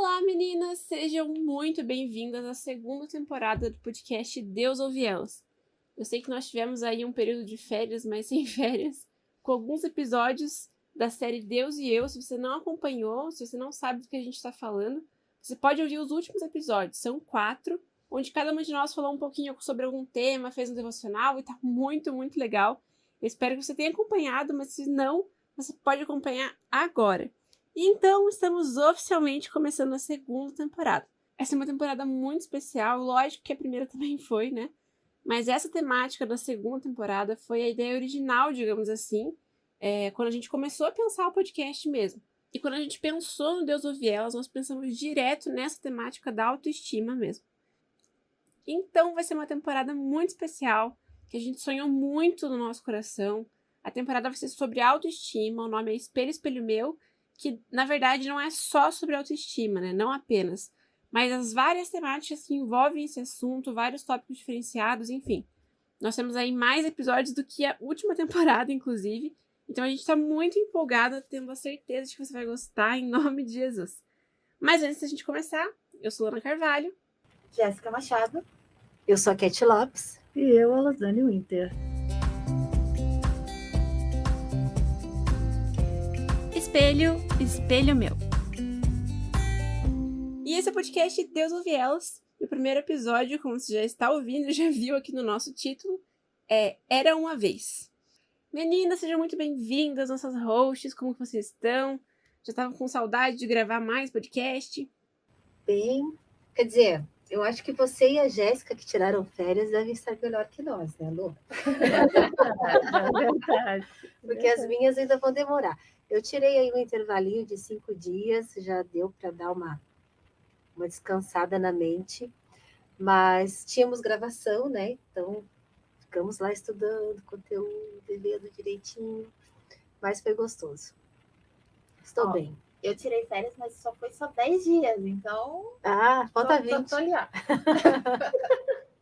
Olá, meninas! Sejam muito bem-vindas à segunda temporada do podcast Deus Ouve Elas. Eu sei que nós tivemos aí um período de férias, mas sem férias, com alguns episódios da série Deus e Eu. Se você não acompanhou, se você não sabe do que a gente está falando, você pode ouvir os últimos episódios. São 4, onde cada uma de nós falou um pouquinho sobre algum tema, fez um devocional e tá muito, muito legal. Eu espero que você tenha acompanhado, mas se não, você pode acompanhar agora. E então, estamos oficialmente começando a segunda temporada. Essa é uma temporada muito especial, lógico que a primeira também foi, né? Mas essa temática da segunda temporada foi a ideia original, digamos assim, quando a gente começou a pensar o podcast mesmo. E quando a gente pensou no Deus Ouve Elas, nós pensamos direto nessa temática da autoestima mesmo. Então vai ser uma temporada muito especial, que a gente sonhou muito no nosso coração. A temporada vai ser sobre autoestima, o nome é Espelho, Espelho Meu, que na verdade não é só sobre autoestima, né? Não apenas, mas as várias temáticas que envolvem esse assunto, vários tópicos diferenciados, enfim. Nós temos aí mais episódios do que a última temporada, inclusive, então a gente tá muito empolgada, tendo a certeza de que você vai gostar, em nome de Jesus. Mas antes da gente começar, eu sou Ana Carvalho. Jéssica Machado. Eu sou a Cat Lopes. E eu, a Losane Winter. Espelho, Espelho Meu. E esse é o podcast Deus Ouve Elas. E o primeiro episódio, como você já está ouvindo, já viu aqui no nosso título, é Era Uma Vez. Meninas, sejam muito bem-vindas, nossas hosts, como vocês estão? Já estavam com saudade de gravar mais podcast? Bem, quer dizer, eu acho que você e a Jéssica, que tiraram férias, devem estar melhor que nós, né, Lu? É verdade. Porque as minhas ainda vão demorar. Eu tirei aí um intervalinho de 5 dias, já deu para dar uma descansada na mente, mas tínhamos gravação, né? Então, ficamos lá estudando conteúdo, vendo direitinho, mas foi gostoso. Estou bem. Eu tirei férias, mas só foi 10 dias, então... Falta 20. Tô ali, ó.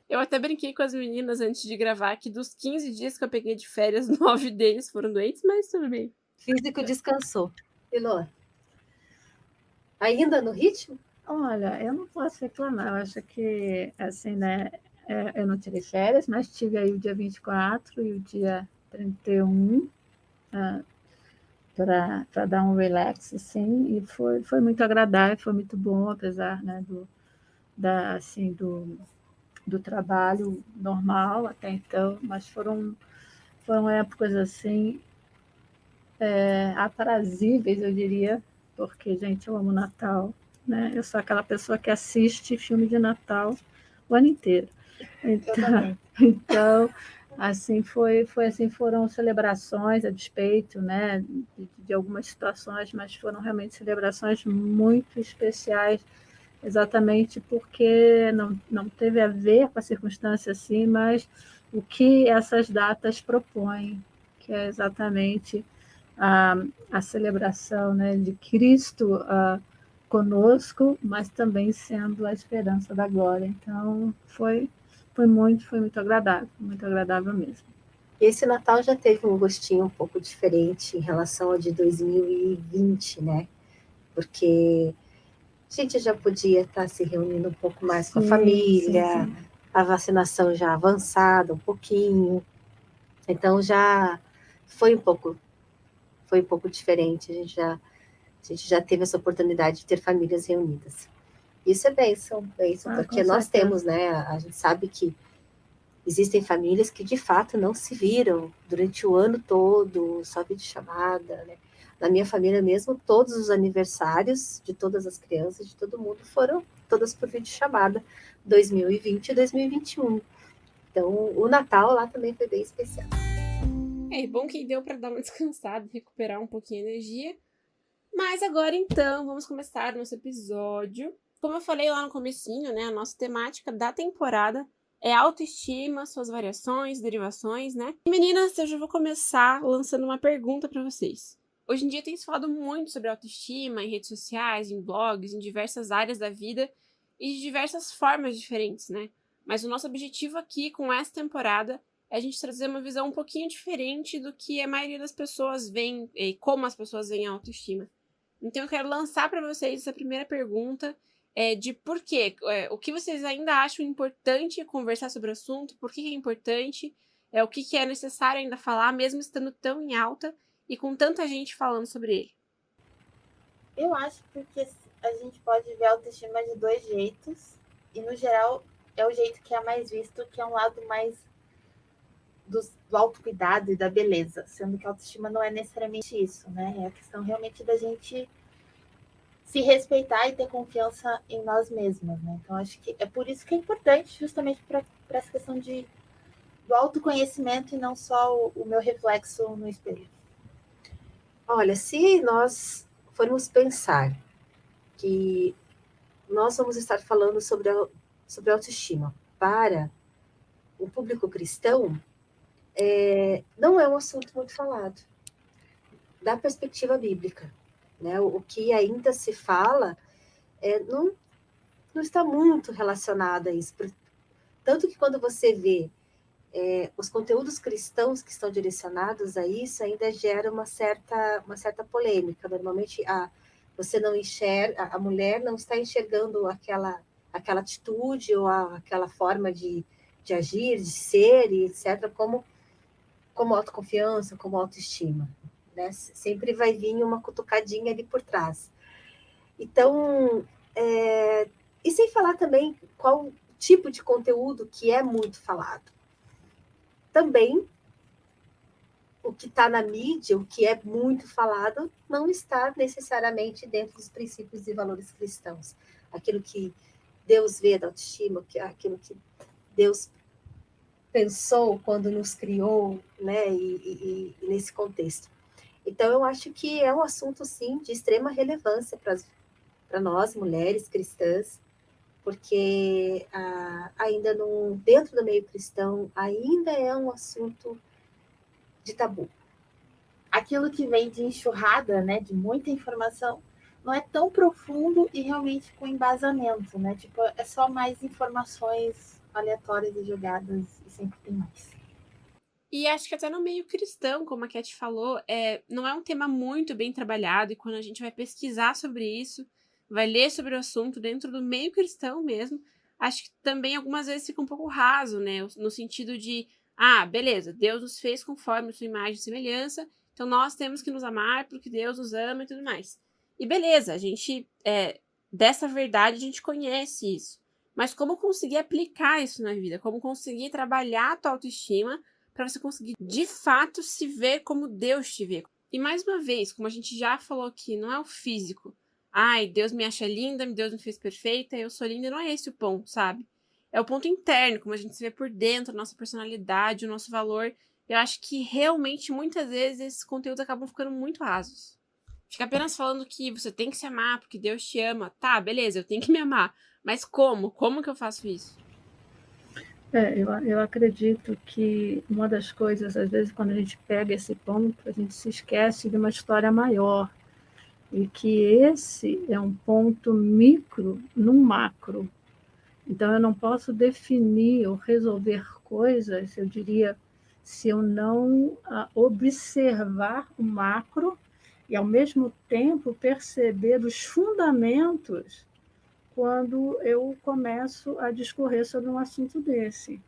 Eu até brinquei com as meninas antes de gravar que dos 15 dias que eu peguei de férias, 9 deles foram doentes, mas tudo bem. Físico descansou. Elô, ainda no ritmo? Olha, eu não posso reclamar. Eu acho que, assim, né? Eu não tirei férias, mas tive aí o dia 24 e o dia 31 para dar um relax, assim, e foi muito agradável, foi muito bom, apesar, né, do trabalho normal até então, mas foram épocas, assim, aprazíveis, eu diria, porque, gente, eu amo Natal, né? Eu sou aquela pessoa que assiste filme de Natal o ano inteiro. Então assim, foram celebrações a despeito, né, de algumas situações, mas foram realmente celebrações muito especiais, exatamente porque não teve a ver com a circunstância assim, mas o que essas datas propõem, que é exatamente a celebração, né, de Cristo conosco, mas também sendo a esperança da glória. Então, foi muito agradável mesmo. Esse Natal já teve um gostinho um pouco diferente em relação ao de 2020, né? Porque a gente já podia estar se reunindo um pouco mais com a família, sim. A vacinação já avançada um pouquinho, então já foi um pouco diferente, a gente já teve essa oportunidade de ter famílias reunidas. Isso é bênção, porque nós temos, né, a gente sabe que existem famílias que de fato não se viram durante o ano todo, só videochamada, né? Na minha família mesmo, todos os aniversários de todas as crianças, de todo mundo, foram todas por videochamada, 2020 e 2021. Então, o Natal lá também foi bem especial. É bom que deu para dar uma descansada, recuperar um pouquinho a energia. Mas agora, então, vamos começar nosso episódio. Como eu falei lá no comecinho, né, a nossa temática da temporada é autoestima, suas variações, derivações, né? E meninas, eu já vou começar lançando uma pergunta para vocês. Hoje em dia tem se falado muito sobre autoestima em redes sociais, em blogs, em diversas áreas da vida e de diversas formas diferentes, né? Mas o nosso objetivo aqui com essa temporada é a gente trazer uma visão um pouquinho diferente do que a maioria das pessoas vê e como as pessoas veem a autoestima. Então eu quero lançar para vocês essa primeira pergunta de por quê, o que vocês ainda acham importante conversar sobre o assunto, por que é importante, o que é necessário ainda falar, mesmo estando tão em alta e com tanta gente falando sobre ele. Eu acho porque a gente pode ver a autoestima de dois jeitos, e no geral é o jeito que é mais visto, que é um lado mais do autocuidado e da beleza, sendo que a autoestima não é necessariamente isso, né? É a questão realmente da gente se respeitar e ter confiança em nós mesmos, né? Então acho que é por isso que é importante, justamente para essa questão do autoconhecimento e não só o meu reflexo no espelho. Olha, se nós formos pensar que nós vamos estar falando sobre autoestima para o público cristão, não é um assunto muito falado, da perspectiva bíblica. Né? O que ainda se fala não está muito relacionado a isso. Tanto que quando você vê os conteúdos cristãos que estão direcionados a isso, ainda gera uma certa polêmica. Normalmente, você não enxerga, a mulher não está enxergando aquela atitude ou aquela forma de agir, de ser, e etc., como autoconfiança, como autoestima. Né? Sempre vai vir uma cutucadinha ali por trás. Então, e sem falar também qual tipo de conteúdo que é muito falado. Também, o que está na mídia, o que é muito falado, não está necessariamente dentro dos princípios e valores cristãos. Aquilo que Deus vê da autoestima, aquilo que Deus pensou quando nos criou, né? E nesse contexto. Então, eu acho que é um assunto, sim, de extrema relevância para nós, mulheres cristãs, porque ainda dentro do meio cristão, ainda é um assunto de tabu. Aquilo que vem de enxurrada, né, de muita informação, não é tão profundo e realmente com embasamento, né? Tipo, é só mais informações aleatórias e jogadas e sempre tem mais. E acho que até no meio cristão, como a Cat falou, não é um tema muito bem trabalhado, e quando a gente vai pesquisar sobre isso, vai ler sobre o assunto dentro do meio cristão mesmo, acho que também algumas vezes fica um pouco raso, né? No sentido de, beleza, Deus nos fez conforme a sua imagem e semelhança, então nós temos que nos amar porque Deus nos ama e tudo mais. E beleza, a gente, dessa verdade, a gente conhece isso. Mas como conseguir aplicar isso na vida? Como conseguir trabalhar a tua autoestima para você conseguir, de fato, se ver como Deus te vê. E mais uma vez, como a gente já falou aqui, não é o físico. Ai, Deus me acha linda, Deus me fez perfeita, eu sou linda. Não é esse o ponto, sabe? É o ponto interno, como a gente se vê por dentro, a nossa personalidade, o nosso valor. Eu acho que realmente, muitas vezes, esses conteúdos acabam ficando muito rasos. Fica apenas falando que você tem que se amar porque Deus te ama. Tá, beleza, eu tenho que me amar. Mas como? Como que eu faço isso? Eu acredito que uma das coisas, às vezes, quando a gente pega esse ponto, a gente se esquece de uma história maior, e que esse é um ponto micro num macro. Então, eu não posso definir ou resolver coisas, eu diria, se eu não observar o macro e, ao mesmo tempo, perceber os fundamentos quando eu começo a discorrer sobre um assunto desse.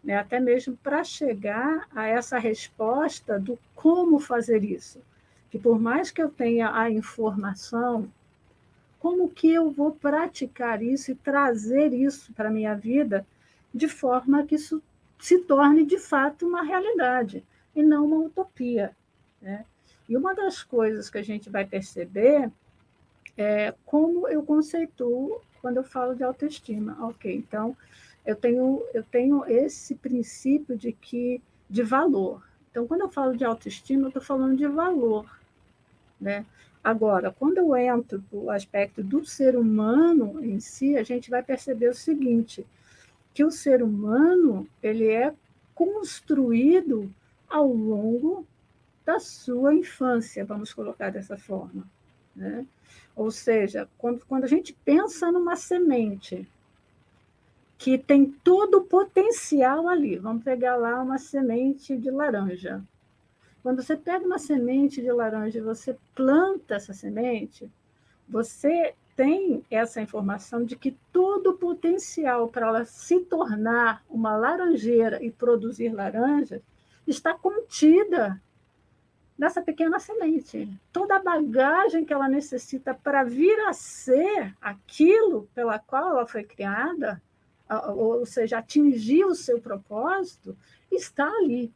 Né? Até mesmo para chegar a essa resposta do como fazer isso. Que por mais que eu tenha a informação, como que eu vou praticar isso e trazer isso para a minha vida de forma que isso se torne de fato uma realidade e não uma utopia. Né? E uma das coisas que a gente vai perceber é como eu conceituo quando eu falo de autoestima. Ok, então eu tenho esse princípio de valor. Então, quando eu falo de autoestima, eu estou falando de valor. Né? Agora, quando eu entro no aspecto do ser humano em si, a gente vai perceber o seguinte, que o ser humano ele é construído ao longo da sua infância, vamos colocar dessa forma. Né? Ou seja, quando a gente pensa numa semente que tem todo o potencial ali, vamos pegar lá uma semente de laranja. Quando você pega uma semente de laranja e você planta essa semente, você tem essa informação de que todo o potencial para ela se tornar uma laranjeira e produzir laranjas está contida nessa pequena semente. Toda a bagagem que ela necessita para vir a ser aquilo pela qual ela foi criada, ou seja, atingir o seu propósito, está ali.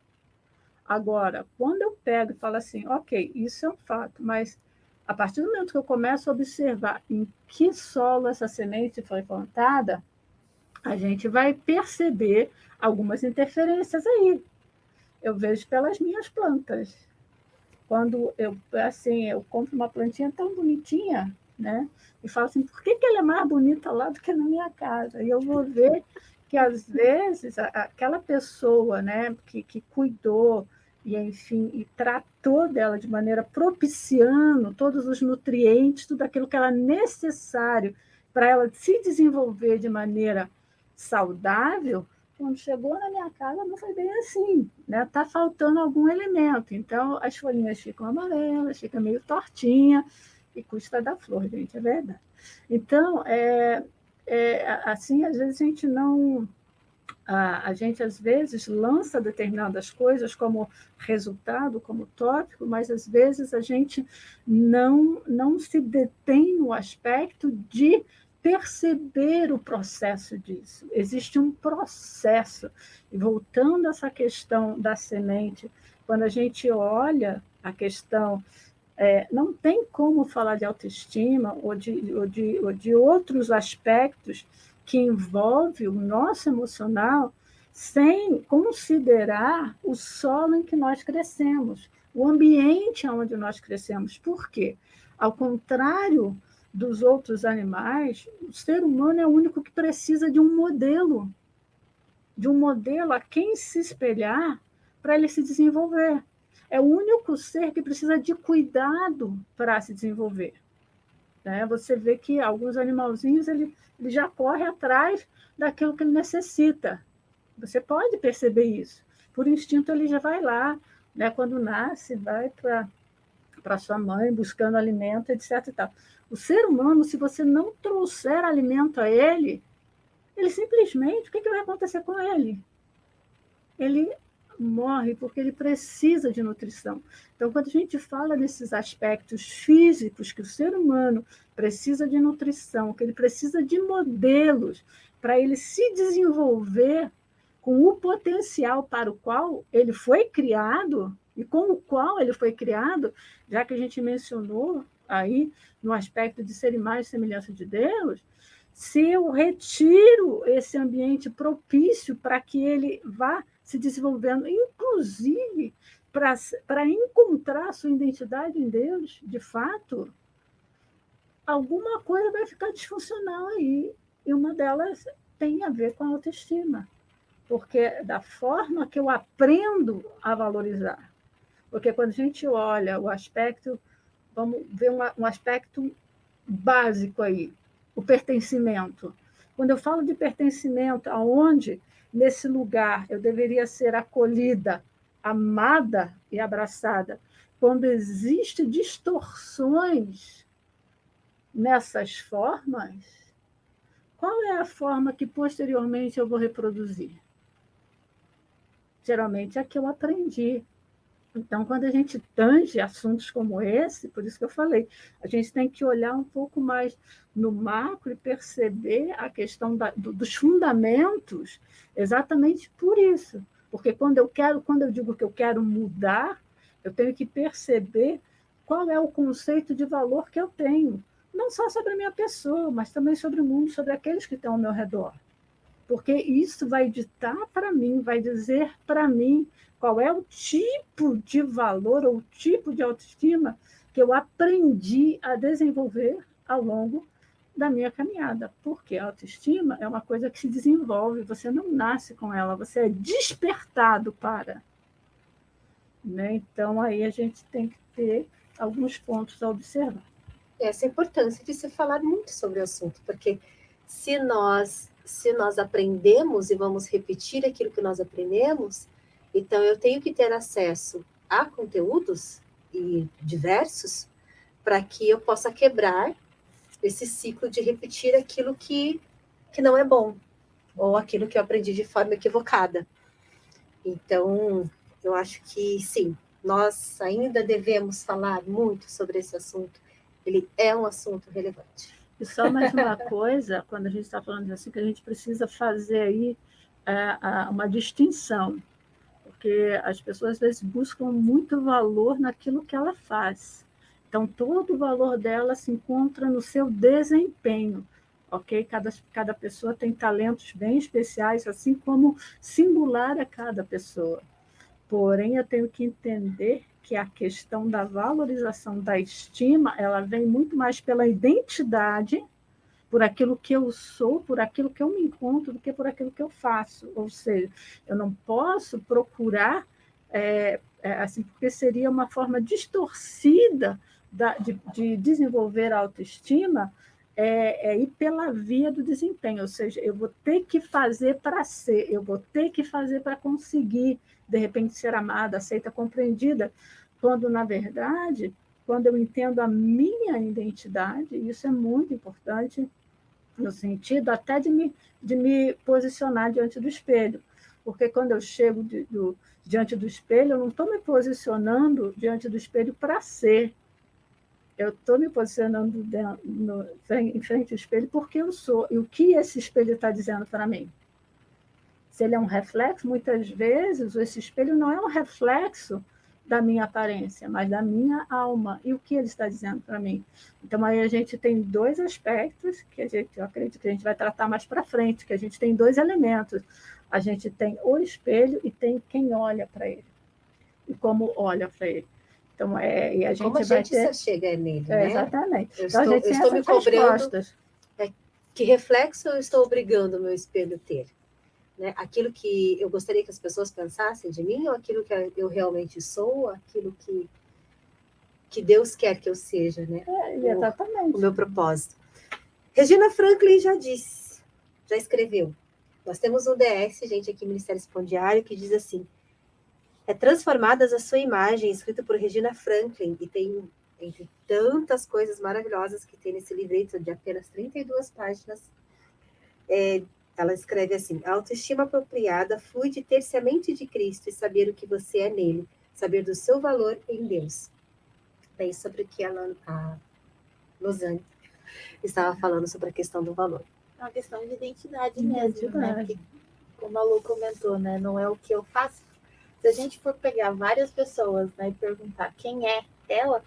Agora, quando eu pego e falo assim, ok, isso é um fato, mas a partir do momento que eu começo a observar em que solo essa semente foi plantada, a gente vai perceber algumas interferências aí. Eu vejo pelas minhas plantas. Quando eu compro uma plantinha tão bonitinha, né? E falo assim, por que ela é mais bonita lá do que na minha casa? E eu vou ver que, às vezes, aquela pessoa, né, que cuidou e, enfim, e tratou dela de maneira propiciando todos os nutrientes, tudo aquilo que era necessário para ela se desenvolver de maneira saudável, quando chegou na minha casa não foi bem assim, né? Tá faltando algum elemento. Então, as folhinhas ficam amarelas, fica meio tortinha, e custa da flor, gente, é verdade. Então, assim, às vezes a gente não... A gente, às vezes, lança determinadas coisas como resultado, como tópico, mas, às vezes, a gente não se detém no aspecto de perceber o processo disso. Existe um processo. E voltando a essa questão da semente, quando a gente olha a questão, não tem como falar de autoestima ou de outros aspectos que envolvem o nosso emocional sem considerar o solo em que nós crescemos, o ambiente onde nós crescemos. Por quê? Ao contrário dos outros animais, o ser humano é o único que precisa de um modelo a quem se espelhar para ele se desenvolver. É o único ser que precisa de cuidado para se desenvolver. Né? Você vê que alguns animalzinhos ele já corre atrás daquilo que ele necessita. Você pode perceber isso. Por instinto, ele já vai lá, né? Quando nasce, vai para sua mãe buscando alimento, etc. E tal. O ser humano, se você não trouxer alimento a ele simplesmente, o que vai acontecer com ele? Ele morre porque ele precisa de nutrição. Então, quando a gente fala desses aspectos físicos, que o ser humano precisa de nutrição, que ele precisa de modelos para ele se desenvolver com o potencial para o qual ele foi criado e com o qual ele foi criado, já que a gente mencionou aí no aspecto de ser imagem e semelhança de Deus, se eu retiro esse ambiente propício para que ele vá se desenvolvendo, inclusive para encontrar a sua identidade em Deus, de fato, alguma coisa vai ficar disfuncional aí. E uma delas tem a ver com a autoestima, porque da forma que eu aprendo a valorizar. Porque quando a gente olha o aspecto, vamos ver um aspecto básico aí, o pertencimento. Quando eu falo de pertencimento, aonde nesse lugar eu deveria ser acolhida, amada e abraçada, quando existem distorções nessas formas, qual é a forma que posteriormente eu vou reproduzir? Geralmente é a que eu aprendi. Então, quando a gente tange assuntos como esse, por isso que eu falei, a gente tem que olhar um pouco mais no macro e perceber a questão dos fundamentos, exatamente por isso. Porque quando eu digo que eu quero mudar, eu tenho que perceber qual é o conceito de valor que eu tenho, não só sobre a minha pessoa, mas também sobre o mundo, sobre aqueles que estão ao meu redor. Porque isso vai ditar para mim, vai dizer para mim qual é o tipo de valor ou o tipo de autoestima que eu aprendi a desenvolver ao longo da minha caminhada. Porque a autoestima é uma coisa que se desenvolve, você não nasce com ela, você é despertado para. Né? Então, aí a gente tem que ter alguns pontos a observar. Essa importância de se falar muito sobre o assunto, porque se nós aprendemos e vamos repetir aquilo que nós aprendemos, então eu tenho que ter acesso a conteúdos e diversos para que eu possa quebrar esse ciclo de repetir aquilo que não é bom, ou aquilo que eu aprendi de forma equivocada. Então, eu acho que sim, nós ainda devemos falar muito sobre esse assunto. Ele é um assunto relevante. E só mais uma coisa, quando a gente está falando assim, que a gente precisa fazer aí uma distinção, porque as pessoas às vezes buscam muito valor naquilo que ela faz. Então, todo o valor dela se encontra no seu desempenho, ok? Cada pessoa tem talentos bem especiais, assim como singular a cada pessoa. Porém, eu tenho que entender que a questão da valorização da estima, ela vem muito mais pela identidade, por aquilo que eu sou, por aquilo que eu me encontro, do que por aquilo que eu faço. Ou seja, eu não posso procurar, assim, porque seria uma forma distorcida de desenvolver a autoestima, ir pela via do desempenho, ou seja, eu vou ter que fazer para ser, eu vou ter que fazer para conseguir, de repente, ser amada, aceita, compreendida, quando, na verdade, quando eu entendo a minha identidade, isso é muito importante, no sentido até de me posicionar diante do espelho. Porque quando eu chego diante do espelho, eu não estou me posicionando diante do espelho para ser. Eu estou me posicionando em frente ao espelho porque eu sou. E o que esse espelho está dizendo para mim? Se ele é um reflexo, muitas vezes esse espelho não é um reflexo da minha aparência, mas da minha alma. E o que ele está dizendo para mim? Então, aí a gente tem dois aspectos que eu acredito que a gente vai tratar mais para frente, que a gente tem dois elementos. A gente tem o espelho e tem quem olha para ele. E como olha para ele. Então, e a gente como a vai gente ter... se chega nele, né? Exatamente. Eu então, a gente estou me cobrando. Respostas. Que reflexo eu estou obrigando o meu espelho a ter? Né? Aquilo que eu gostaria que as pessoas pensassem de mim, ou aquilo que eu realmente sou, aquilo que Deus quer que eu seja, né? Exatamente. O meu propósito. Regina Franklin já disse, já escreveu. Nós temos um DS, gente, aqui, Ministério Espondiário, que diz assim: é Transformadas a Sua Imagem, escrito por Regina Franklin, e tem, entre tantas coisas maravilhosas que tem nesse livreto de apenas 32 páginas, ela escreve assim: a autoestima apropriada flui de ter-se a mente de Cristo e saber o que você é nele, saber do seu valor em Deus. É isso sobre o que a Losane estava falando sobre a questão do valor. É uma questão de identidade mesmo, né? Porque, como a Lu comentou, né? Não é o que eu faço. Se a gente for pegar várias pessoas, né, e perguntar quem é ela,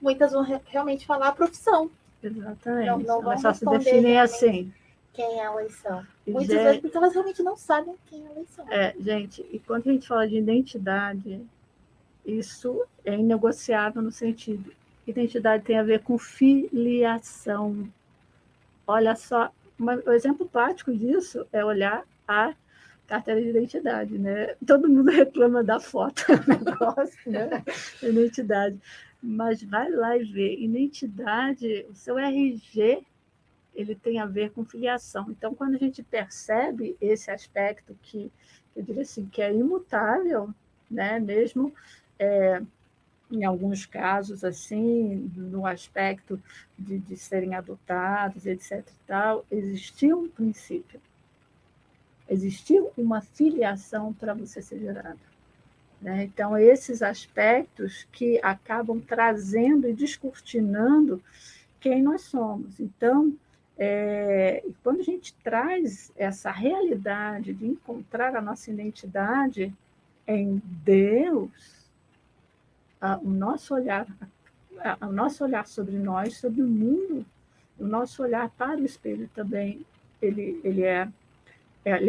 muitas vão realmente falar a profissão. Exatamente. Não vão só se responder definir assim. Quem elas são. Muitas vezes porque elas realmente não sabem quem elas são. Gente, e quando a gente fala de identidade, isso é inegociável no sentido. Identidade tem a ver com filiação. Olha só, o exemplo prático disso é olhar a carteira de identidade, né? Todo mundo reclama da foto, negócio, né? Identidade. Mas vai lá e vê. Identidade, o seu RG, ele tem a ver com filiação. Então, quando a gente percebe esse aspecto que eu diria assim, que é imutável, né? Mesmo em alguns casos, assim, no aspecto de serem adotados, etc. e tal, existiu um princípio, existiu uma filiação para você ser gerado. Né? Então, esses aspectos que acabam trazendo e descortinando quem nós somos. Então, quando a gente traz essa realidade de encontrar a nossa identidade em Deus, o nosso olhar sobre nós, sobre o mundo, o nosso olhar para o espelho também, ele é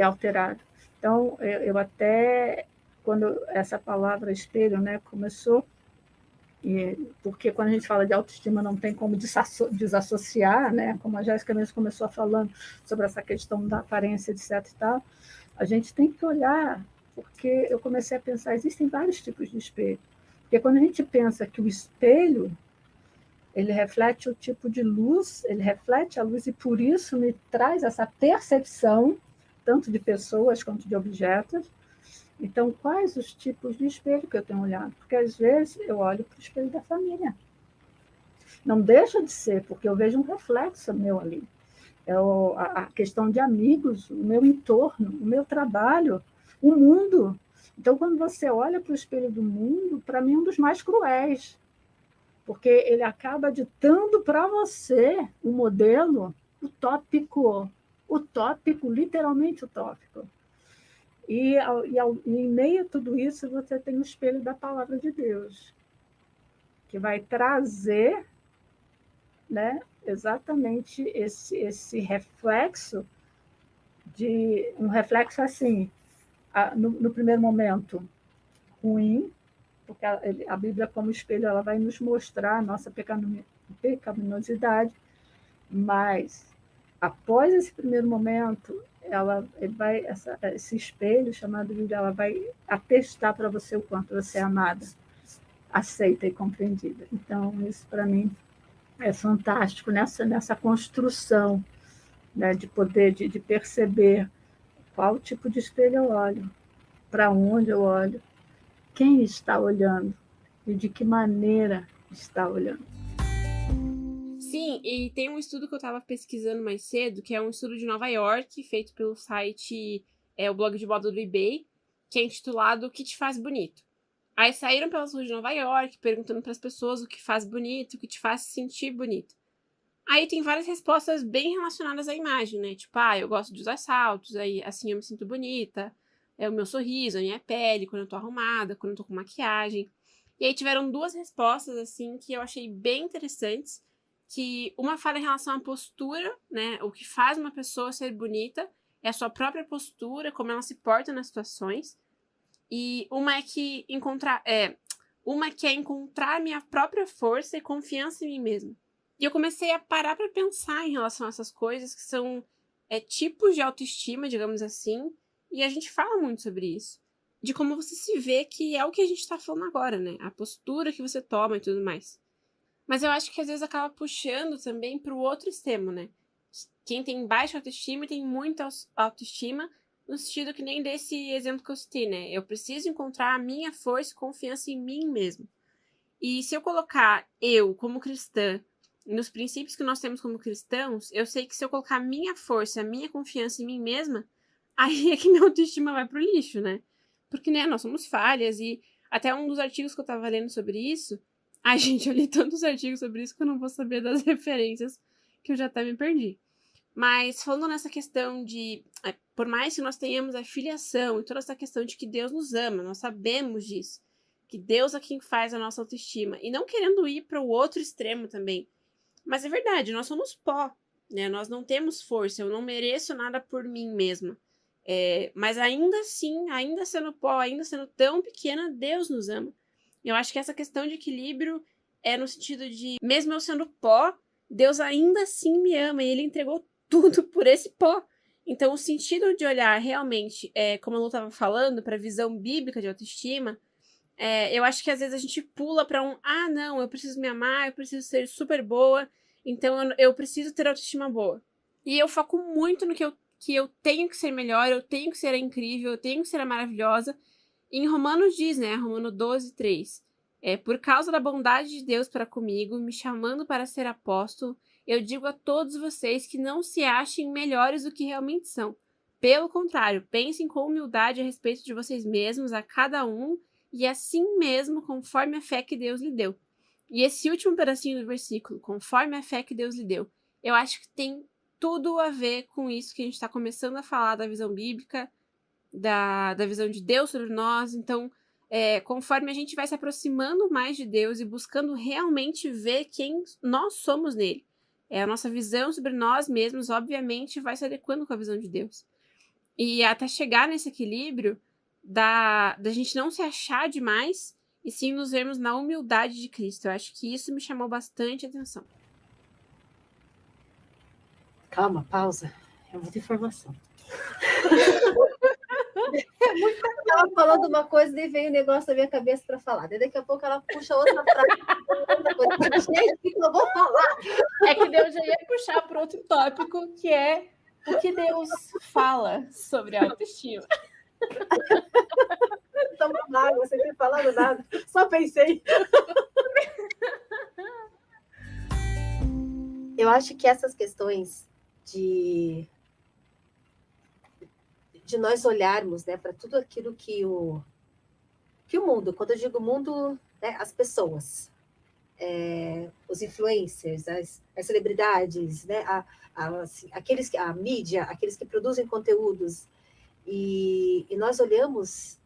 alterado. Então, eu até, quando essa palavra espelho, né, começou, porque quando a gente fala de autoestima não tem como desassociar, né, como a Jéssica mesmo começou falando sobre essa questão da aparência, etc. e tal, a gente tem que olhar, porque eu comecei a pensar, existem vários tipos de espelho. Porque quando a gente pensa que o espelho, ele reflete o tipo de luz, ele reflete a luz e por isso me traz essa percepção, tanto de pessoas quanto de objetos. Então, quais os tipos de espelho que eu tenho olhado? Porque às vezes eu olho para o espelho da família. Não deixa de ser, porque eu vejo um reflexo meu ali. A questão de amigos, o meu entorno, o meu trabalho, o mundo. Então, quando você olha para o espelho do mundo, para mim é um dos mais cruéis, porque ele acaba ditando para você um modelo utópico, literalmente utópico. E em meio a tudo isso, você tem o espelho da palavra de Deus, que vai trazer, né, exatamente esse reflexo, um reflexo assim, no primeiro momento, ruim, porque a Bíblia, como espelho, ela vai nos mostrar a nossa pecaminosidade, mas após esse primeiro momento, esse espelho chamado Bíblia, ela vai atestar para você o quanto você é amada, aceita e compreendida. Então, isso para mim é fantástico nessa construção, né, de poder, de perceber qual tipo de espelho eu olho, para onde eu olho, quem está olhando e de que maneira está olhando. Sim, e tem um estudo que eu estava pesquisando mais cedo, que é um estudo de Nova York, feito pelo site, o blog de moda do eBay, que é intitulado O que te faz bonito? Aí saíram pelas ruas de Nova York, perguntando para as pessoas o que faz bonito, o que te faz se sentir bonito. Aí tem várias respostas bem relacionadas à imagem, né? Tipo, eu gosto de usar saltos, aí assim eu me sinto bonita, é o meu sorriso, a minha pele, quando eu tô arrumada, quando eu tô com maquiagem. E aí tiveram duas respostas, assim, que eu achei bem interessantes, que uma fala em relação à postura, né? O que faz uma pessoa ser bonita é a sua própria postura, como ela se porta nas situações. E uma é que encontrar minha própria força e confiança em mim mesma. E eu comecei a parar para pensar em relação a essas coisas que são tipos de autoestima, digamos assim, e a gente fala muito sobre isso. De como você se vê, que é o que a gente tá falando agora, né? A postura que você toma e tudo mais. Mas eu acho que às vezes acaba puxando também pro outro extremo, né? Quem tem baixa autoestima tem muita autoestima, no sentido que nem desse exemplo que eu citei, né? Eu preciso encontrar a minha força e confiança em mim mesmo. E se eu colocar eu, como cristã, nos princípios que nós temos como cristãos, eu sei que se eu colocar a minha força, a minha confiança em mim mesma, aí é que minha autoestima vai pro lixo, né? Porque, né, nós somos falhas, e até um dos artigos que eu tava lendo sobre isso... Ai, gente, eu li tantos artigos sobre isso que eu não vou saber das referências, que eu já até me perdi. Mas falando nessa questão de, por mais que nós tenhamos a filiação e toda essa questão de que Deus nos ama, nós sabemos disso, que Deus é quem faz a nossa autoestima, e não querendo ir para o outro extremo também. Mas é verdade, nós somos pó, né? Nós não temos força, eu não mereço nada por mim mesma. Mas ainda assim, ainda sendo pó, ainda sendo tão pequena, Deus nos ama. Eu acho que essa questão de equilíbrio é no sentido de, mesmo eu sendo pó, Deus ainda assim me ama, e Ele entregou tudo por esse pó. Então, o sentido de olhar realmente, como a Lu estava falando, para a visão bíblica de autoestima, eu acho que às vezes a gente pula para não, eu preciso me amar, eu preciso ser super boa, então eu preciso ter autoestima boa. E eu foco muito no que eu tenho que ser melhor, eu tenho que ser incrível, eu tenho que ser a maravilhosa. Em Romanos diz, né, Romano 12:3, por causa da bondade de Deus para comigo, me chamando para ser apóstolo, eu digo a todos vocês que não se achem melhores do que realmente são. Pelo contrário, pensem com humildade a respeito de vocês mesmos, a cada um, e assim mesmo, conforme a fé que Deus lhe deu. E esse último pedacinho do versículo, conforme a fé que Deus lhe deu, eu acho que tem tudo a ver com isso que a gente está começando a falar da visão bíblica, da visão de Deus sobre nós. Então, conforme a gente vai se aproximando mais de Deus e buscando realmente ver quem nós somos nele, a nossa visão sobre nós mesmos, obviamente, vai se adequando com a visão de Deus. E até chegar nesse equilíbrio da gente não se achar demais e sim nos vermos na humildade de Cristo. Eu acho que isso me chamou bastante atenção. Calma, pausa. É muita informação. Estava falando uma coisa e veio um negócio na minha cabeça para falar. Daí daqui a pouco ela puxa outra frase. Gente, o que eu vou falar? É que Deus já ia puxar para outro tópico, que é o que Deus fala sobre a autoestima. Tomando água, sem ter falado nada. Só pensei. Eu acho que essas questões de nós olharmos, né, para tudo aquilo que o mundo, quando eu digo mundo, né, as pessoas, os influencers, as celebridades, né, assim, a mídia, aqueles que produzem conteúdos, e nós olhamos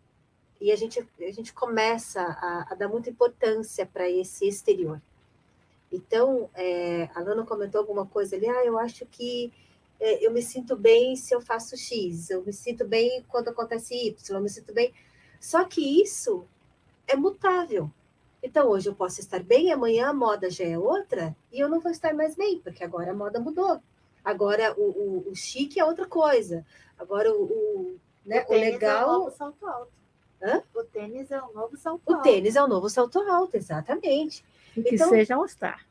e a gente começa a dar muita importância para esse exterior. Então, a Lana comentou alguma coisa ali, eu acho que eu me sinto bem se eu faço X, eu me sinto bem quando acontece Y, eu me sinto bem. Só que isso é mutável. Então, hoje eu posso estar bem, amanhã a moda já é outra, e eu não vou estar mais bem, porque agora a moda mudou. Agora o chique é outra coisa. Agora né, o legal... é o novo salto alto. Hã? O tênis é o novo salto alto. O tênis é o novo salto alto, exatamente. E que seja All-Star.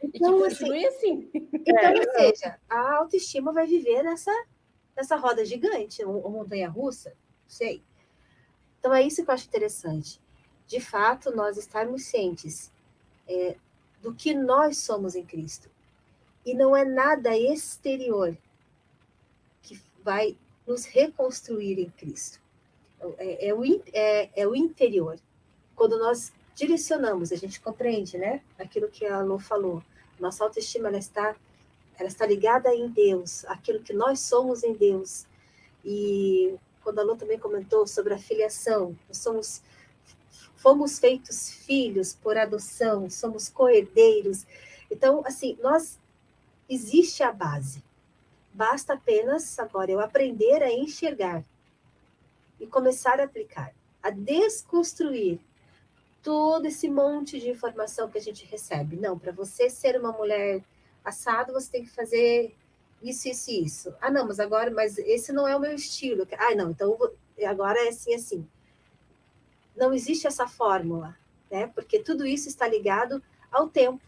E que continue assim. Então, ou seja, a autoestima vai viver nessa roda gigante, ou montanha-russa, não sei. Então, é isso que eu acho interessante. De fato, nós estarmos cientes do que nós somos em Cristo. E não é nada exterior que vai nos reconstruir em Cristo. É o interior. Quando nós direcionamos, a gente compreende, né? Aquilo que a Lô falou. Nossa autoestima, ela está ligada em Deus, aquilo que nós somos em Deus. E quando a Lô também comentou sobre a filiação, nós fomos feitos filhos por adoção, somos co-herdeiros. Então, assim, existe a base. Basta apenas, agora, eu aprender a enxergar e começar a aplicar, a desconstruir todo esse monte de informação que a gente recebe. Não, para você ser uma mulher assado, você tem que fazer isso, isso e isso. Não, mas esse não é o meu estilo. Não, então agora é assim, assim. Não existe essa fórmula, né? Porque tudo isso está ligado ao tempo.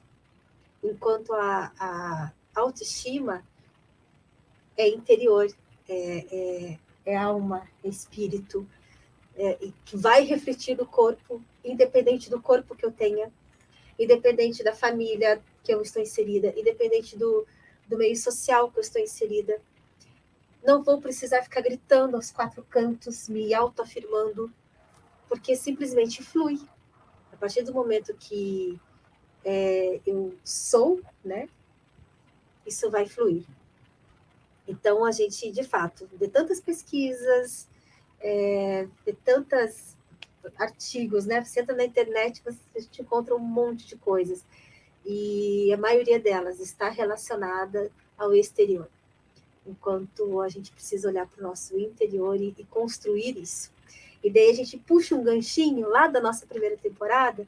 Enquanto a autoestima é interior, é alma, é espírito, que vai refletir no corpo, independente do corpo que eu tenha, independente da família que eu estou inserida, independente do meio social que eu estou inserida. Não vou precisar ficar gritando aos quatro cantos, me autoafirmando, porque simplesmente flui. A partir do momento que eu sou, né, isso vai fluir. Então, a gente, de fato, vê tantas pesquisas, vê tantos artigos, né? Você entra na internet, a gente encontra um monte de coisas. E a maioria delas está relacionada ao exterior. Enquanto a gente precisa olhar para o nosso interior e construir isso. E daí a gente puxa um ganchinho lá da nossa primeira temporada,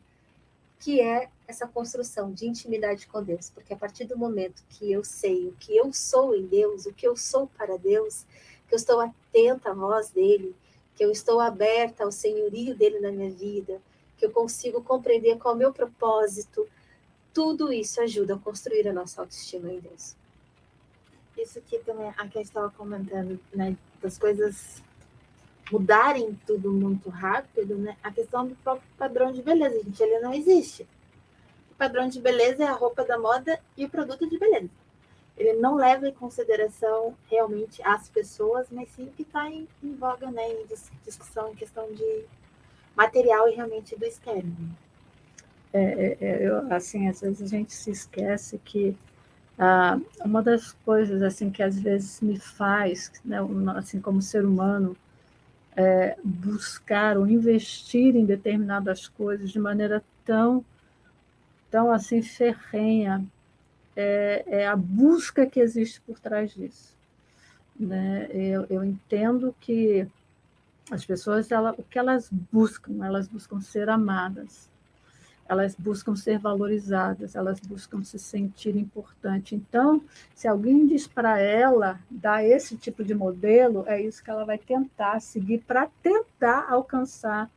que é essa construção de intimidade com Deus, porque a partir do momento que eu sei o que eu sou em Deus, o que eu sou para Deus, que eu estou atenta à voz dele, que eu estou aberta ao senhorio dele na minha vida, que eu consigo compreender qual é o meu propósito, tudo isso ajuda a construir a nossa autoestima em Deus. Isso que também a gente estava comentando, né, das coisas mudarem tudo muito rápido, né? A questão do próprio padrão de beleza, gente, ele não existe. O padrão de beleza é a roupa da moda e o produto de beleza. Ele não leva em consideração realmente as pessoas, mas sim que está em voga, né, em discussão, em questão de material e realmente do externo. Assim, às vezes a gente se esquece que uma das coisas assim que às vezes me faz, né, assim como ser humano, buscar ou investir em determinadas coisas de maneira tão assim ferrenha, é a busca que existe por trás disso, né? Eu entendo que as pessoas, o que elas buscam ser amadas, elas buscam ser valorizadas, elas buscam se sentir importante. Então, se alguém diz para ela dar esse tipo de modelo, é isso que ela vai tentar seguir para tentar alcançar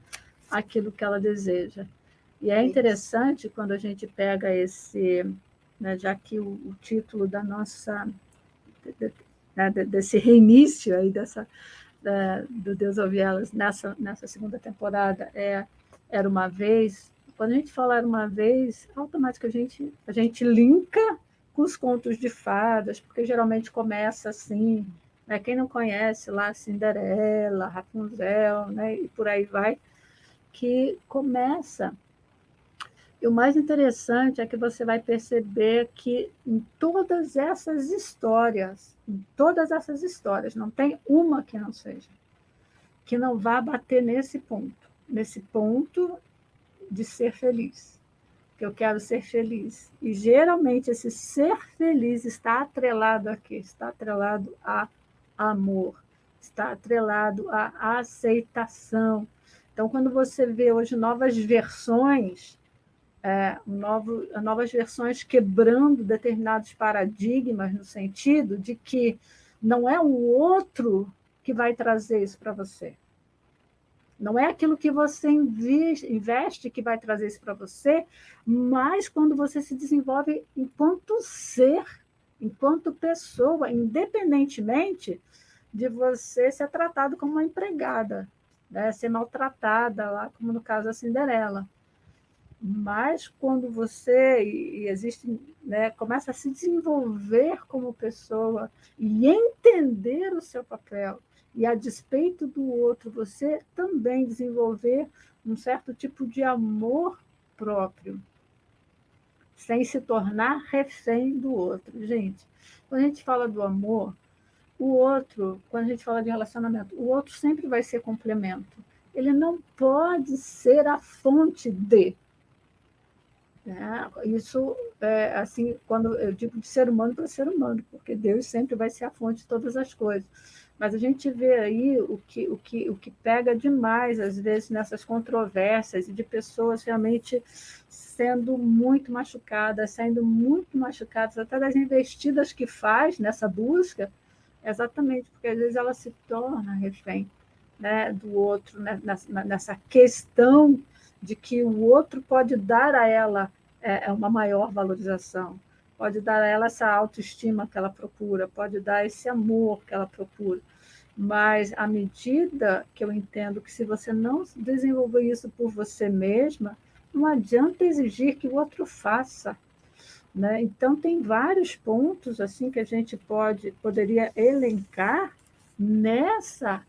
aquilo que ela deseja. E é interessante quando a gente pega esse, né, já que o título da nossa, desse reinício aí do Deus Ouve Elas nessa segunda temporada era uma vez. quando a gente falar uma vez, automaticamente a gente linka com os contos de fadas, porque geralmente começa assim, né? Quem não conhece lá Cinderela, Rapunzel, né? E por aí vai, que começa. E o mais interessante é que você vai perceber que em todas essas histórias, não tem uma que não seja, que não vá bater nesse ponto de ser feliz, que eu quero ser feliz. E geralmente esse ser feliz está atrelado a quê? Está atrelado a amor, está atrelado à aceitação. Então, quando você vê hoje novas versões quebrando determinados paradigmas, no sentido de que não é o outro que vai trazer isso para você. Não é aquilo que você investe que vai trazer isso para você, mas quando você se desenvolve enquanto ser, enquanto pessoa, independentemente de você ser tratado como uma empregada, né? Ser maltratada, lá, como no caso da Cinderela. Mas quando você existe, né, começa a se desenvolver como pessoa e entender o seu papel, e a despeito do outro, você também desenvolver um certo tipo de amor próprio, sem se tornar refém do outro. Gente, quando a gente fala do amor, o outro, quando a gente fala de relacionamento, o outro sempre vai ser complemento. Ele não pode ser a fonte de. Isso é assim, quando eu digo de ser humano para ser humano, porque Deus sempre vai ser a fonte de todas as coisas. Mas a gente vê aí o que pega demais, às vezes, nessas controvérsias, e de pessoas realmente sendo muito machucadas, até das investidas que faz nessa busca, exatamente porque às vezes ela se torna refém, né, do outro, né, nessa questão de que o outro pode dar a ela uma maior valorização, pode dar a ela essa autoestima que ela procura, pode dar esse amor que ela procura. Mas à medida que eu entendo que se você não desenvolver isso por você mesma, não adianta exigir que o outro faça, né? Então tem vários pontos assim que a gente poderia elencar nessa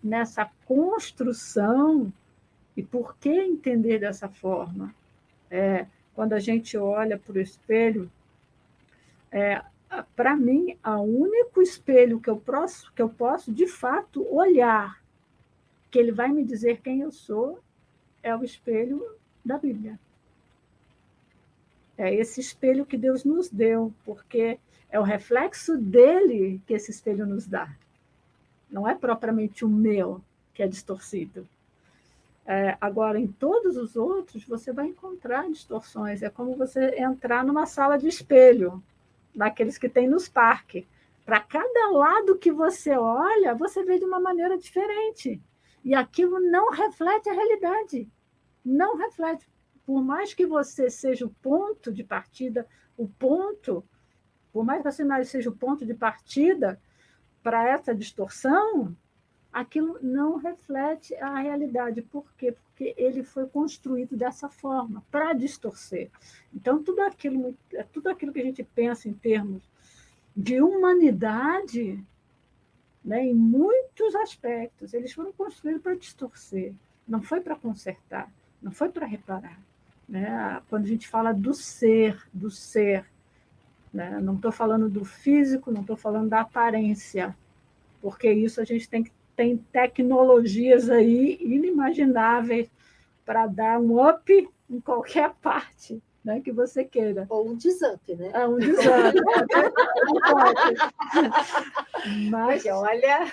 construção. E por que entender dessa forma? Quando a gente olha para o espelho, para mim, o único espelho que eu posso de fato olhar, que ele vai me dizer quem eu sou, é o espelho da Bíblia. É esse espelho que Deus nos deu, porque é o reflexo dele que esse espelho nos dá. Não é propriamente o meu que é distorcido. Agora, em todos os outros, você vai encontrar distorções. É como você entrar numa sala de espelho, naqueles que tem nos parques. Para cada lado que você olha, você vê de uma maneira diferente. E aquilo não reflete a realidade. Não reflete. Por mais que você seja o ponto de partida, por mais que você seja o ponto de partida para essa distorção, aquilo não reflete a realidade. Por quê? Porque ele foi construído dessa forma, para distorcer. Então, tudo aquilo que a gente pensa em termos de humanidade, né, em muitos aspectos, eles foram construídos para distorcer, não foi para consertar, não foi para reparar. Né? Quando a gente fala do ser, né? Não estou falando do físico, não estou falando da aparência, porque isso a gente tem tecnologias aí inimagináveis para dar um up em qualquer parte, né, que você queira. Ou um desump, né? Um desump. Mas olha...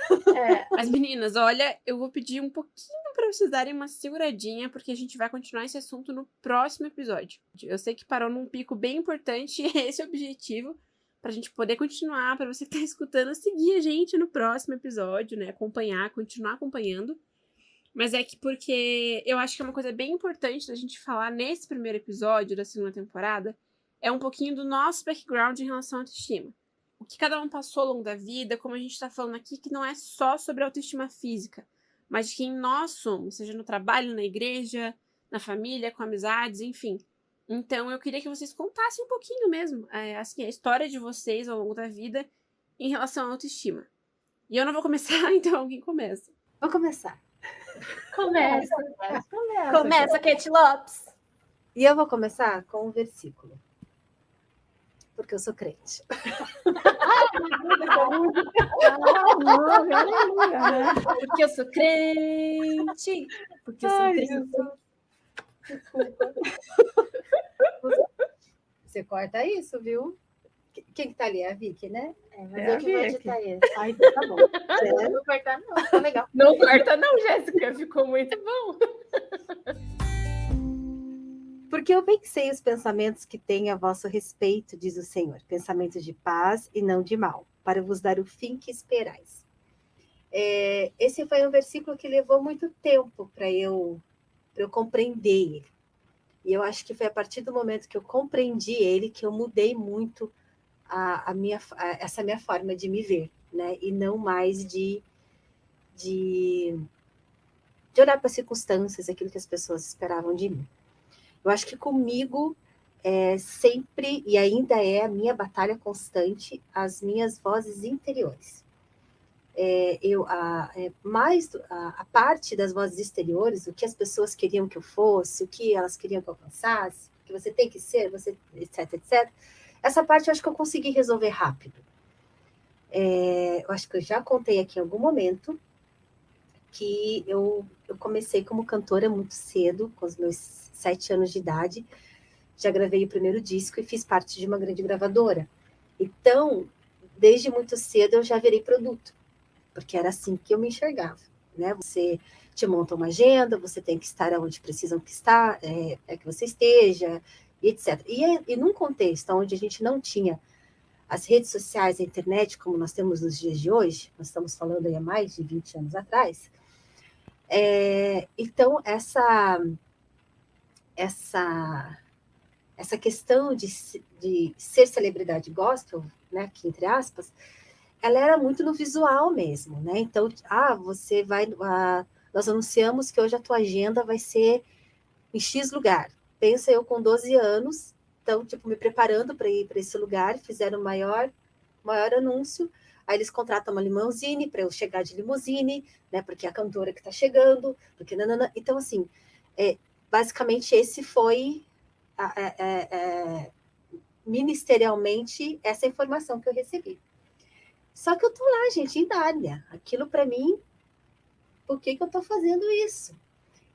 Mas, meninas, olha, eu vou pedir um pouquinho para vocês darem uma seguradinha, porque a gente vai continuar esse assunto no próximo episódio. Eu sei que parou num pico bem importante, e esse é o objetivo, para a gente poder continuar, para você que está escutando, seguir a gente no próximo episódio, né? Continuar acompanhando. Mas é que porque eu acho que é uma coisa bem importante da gente falar nesse primeiro episódio da segunda temporada, é um pouquinho do nosso background em relação à autoestima. O que cada um passou ao longo da vida, como a gente está falando aqui, que não é só sobre autoestima física, mas de quem nós somos, seja no trabalho, na igreja, na família, com amizades, enfim. Então, eu queria que vocês contassem um pouquinho mesmo, assim, a história de vocês ao longo da vida em relação à autoestima. E eu não vou começar, então alguém começa. Vou começar. Começa. Começa, Kate Lopes. E eu vou começar com um versículo. Porque eu sou crente. Porque eu sou crente. Porque eu sou crente. Você corta isso, viu? Quem que tá ali? É a Vicky, né? Mas eu que vou editar isso. Ai, tá bom. Não vou cortar, não. Ficou legal. Não corta, não, Jéssica. Ficou muito bom. Porque eu bem sei os pensamentos que tenho a vosso respeito, diz o Senhor, pensamentos de paz e não de mal, para vos dar o fim que esperais. Esse foi um versículo que levou muito tempo para eu compreender ele. E eu acho que foi a partir do momento que eu compreendi ele que eu mudei muito essa minha forma de me ver, né? E não mais de olhar para as circunstâncias, aquilo que as pessoas esperavam de mim. Eu acho que comigo sempre e ainda é a minha batalha constante as minhas vozes interiores. A parte das vozes exteriores, o que as pessoas queriam que eu fosse, o que elas queriam que eu alcançasse, o que você tem que ser, etc, etc. Essa parte eu acho que eu consegui resolver rápido. Eu acho que eu já contei aqui em algum momento que eu comecei como cantora muito cedo, com os meus 7 anos de idade. Já gravei o primeiro disco e fiz parte de uma grande gravadora. Então, desde muito cedo eu já virei produto, porque era assim que eu me enxergava, né? Você te monta uma agenda, você tem que estar onde precisam que você esteja, etc. E num contexto onde a gente não tinha as redes sociais, a internet, como nós temos nos dias de hoje, nós estamos falando aí há mais de 20 anos atrás, então essa questão de ser celebridade gospel, né, que entre aspas, ela era muito no visual mesmo, né? Então, você vai, nós anunciamos que hoje a tua agenda vai ser em X lugar. Pensa eu com 12 anos, então, me preparando para ir para esse lugar, fizeram o maior anúncio, aí eles contratam uma limousine para eu chegar de limousine, né? Porque é a cantora que está chegando, porque nanana. Então, assim, basicamente esse foi ministerialmente essa informação que eu recebi. Só que eu tô lá, gente, em Nárnia. Aquilo para mim, por que eu estou fazendo isso?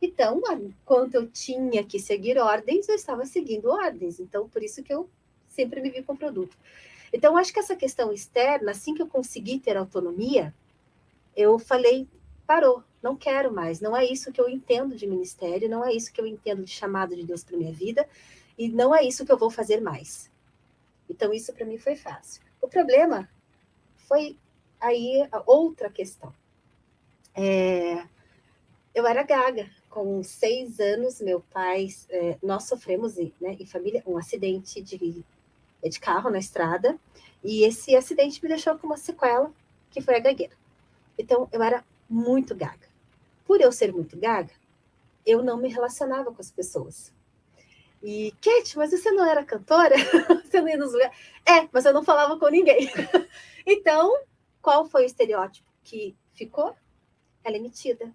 Então, quando eu tinha que seguir ordens, eu estava seguindo ordens. Então, por isso que eu sempre me vi com produto. Então, acho que essa questão externa, assim que eu consegui ter autonomia, eu falei, parou, não quero mais. Não é isso que eu entendo de ministério, não é isso que eu entendo de chamado de Deus para minha vida, e não é isso que eu vou fazer mais. Então, isso para mim foi fácil. O problema foi aí a outra questão. Eu era gaga. Com 6 anos, meu pai, nós sofremos, né, em família, um acidente de carro na estrada, e esse acidente me deixou com uma sequela, que foi a gagueira. Então, eu era muito gaga. Por eu ser muito gaga, eu não me relacionava com as pessoas. E, Kate, mas você não era cantora? Você não ia nos lugares? Mas eu não falava com ninguém. Então, qual foi o estereótipo que ficou? Ela é metida.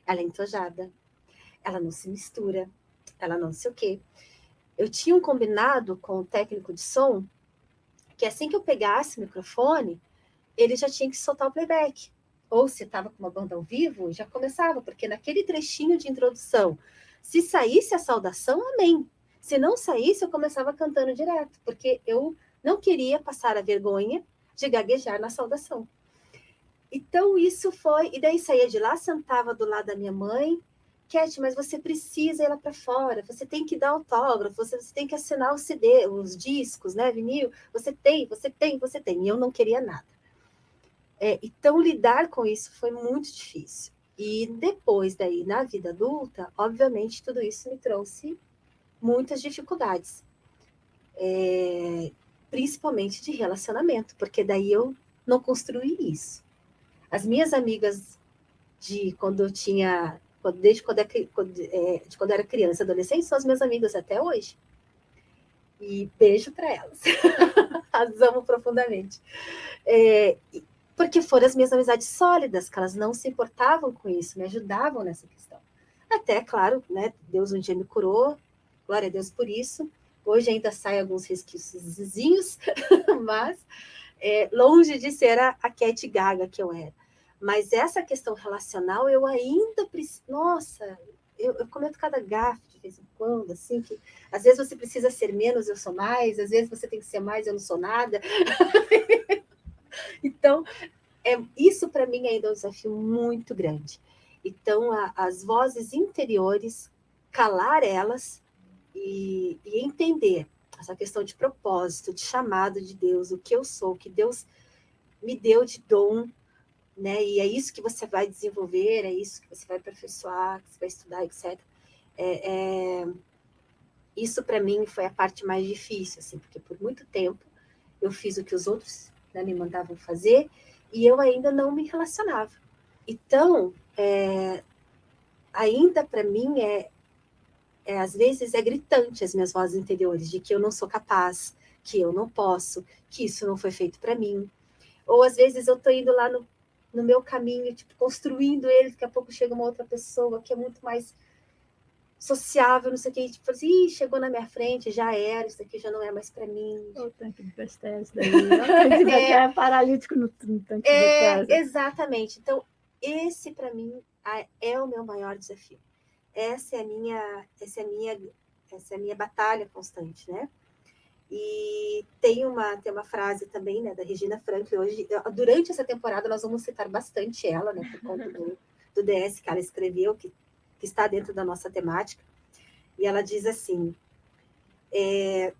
Ela é entojada, ela não se mistura, ela não sei o quê. Eu tinha um combinado com o técnico de som que assim que eu pegasse o microfone, ele já tinha que soltar o playback. Ou se estava com uma banda ao vivo, já começava, porque naquele trechinho de introdução, se saísse a saudação, amém. Se não saísse, eu começava cantando direto, porque eu não queria passar a vergonha de gaguejar na saudação. Então, isso foi... E daí saía de lá, sentava do lado da minha mãe. Cat, mas você precisa ir lá para fora. Você tem que dar autógrafo. Você tem que assinar o CD, os discos, né, vinil. Você tem. E eu não queria nada. Então, lidar com isso foi muito difícil. E depois daí, na vida adulta, obviamente, tudo isso me trouxe muitas dificuldades. Principalmente de relacionamento, porque daí eu não construí isso. As minhas amigas de quando eu tinha, desde quando era criança, adolescente, são as minhas amigas até hoje. E beijo para elas. As amo profundamente. Porque foram as minhas amizades sólidas, que elas não se importavam com isso, me ajudavam nessa questão. Até, claro, né, Deus um dia me curou, glória a Deus por isso. Hoje ainda saem alguns resquícios, mas longe de ser a Cat Gaga que eu era. Mas essa questão relacional, eu ainda preciso... Nossa, eu cometo cada gafe de vez em quando, assim, que às vezes você precisa ser menos, eu sou mais, às vezes você tem que ser mais, eu não sou nada. Então, isso para mim ainda é um desafio muito grande. Então, as vozes interiores, calar elas e entender essa questão de propósito, de chamado de Deus, o que eu sou, o que Deus me deu de dom, né? E é isso que você vai desenvolver, é isso que você vai aperfeiçoar, que você vai estudar, etc. Isso para mim foi a parte mais difícil, assim, porque por muito tempo eu fiz o que os outros, né, me mandavam fazer e eu ainda não me relacionava. Então, ainda para mim às vezes é gritante as minhas vozes interiores de que eu não sou capaz, que eu não posso, que isso não foi feito para mim. Ou às vezes eu estou indo lá no meu caminho, tipo, construindo ele, daqui a pouco chega uma outra pessoa que é muito mais sociável, não sei o que, tipo assim, chegou na minha frente, já era, isso aqui já não é mais para mim. O tanque de Bethesda daí, o tanque é paralítico no tanque de Bethesda. Exatamente. Então, esse para mim é o meu maior desafio. Essa é a minha batalha constante, né? E tem uma frase também, né, da Regina Franklin. Hoje, durante essa temporada, nós vamos citar bastante ela, né, por conta do DS que ela escreveu, que está dentro da nossa temática. E ela diz assim: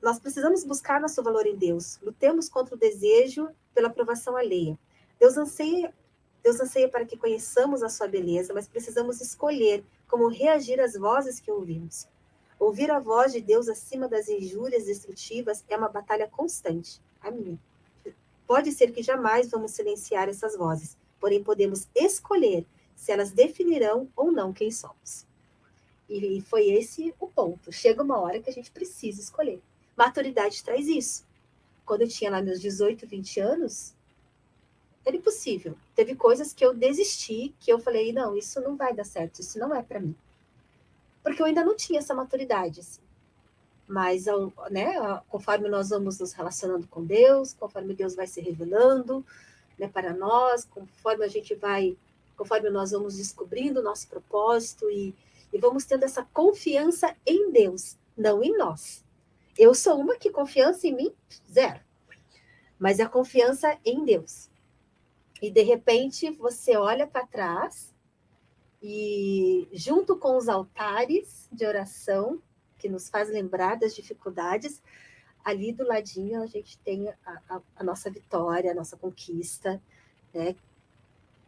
nós precisamos buscar nosso valor em Deus. Lutemos contra o desejo pela aprovação alheia. Deus anseia para que conheçamos a sua beleza, mas precisamos escolher como reagir às vozes que ouvimos. Ouvir a voz de Deus acima das injúrias destrutivas é uma batalha constante. A minha. Pode ser que jamais vamos silenciar essas vozes, porém podemos escolher se elas definirão ou não quem somos. E foi esse o ponto. Chega uma hora que a gente precisa escolher. Maturidade traz isso. Quando eu tinha lá meus 18, 20 anos, era impossível. Teve coisas que eu desisti, que eu falei, não, isso não vai dar certo, isso não é para mim. Porque eu ainda não tinha essa maturidade, assim. Mas, né, conforme nós vamos nos relacionando com Deus, conforme Deus vai se revelando, né, para nós, conforme nós vamos descobrindo o nosso propósito e vamos tendo essa confiança em Deus, não em nós. Eu sou uma que confiança em mim, zero. Mas a confiança em Deus. E, de repente, você olha para trás e, junto com os altares de oração, que nos faz lembrar das dificuldades, ali do ladinho a gente tem a nossa vitória, a nossa conquista, né,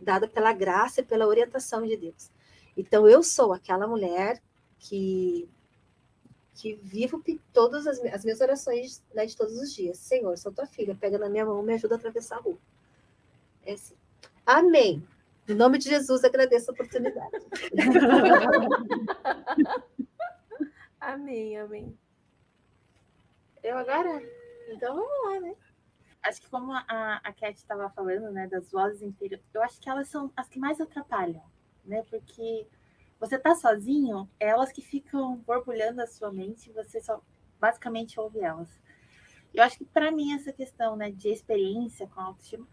dada pela graça e pela orientação de Deus. Então, eu sou aquela mulher que vivo todas as minhas orações, né, de todos os dias. Senhor, sou tua filha, pega na minha mão, me ajuda a atravessar a rua. É assim. Amém. Em nome de Jesus, agradeço a oportunidade. Amém, amém. Eu agora? Então vamos lá, né? Acho que como a Cat estava falando, né, das vozes interiores, eu acho que elas são as que mais atrapalham, né? Porque você tá sozinho, é elas que ficam borbulhando a sua mente, você só basicamente ouve elas. Eu acho que para mim essa questão, né, de experiência com a autoestima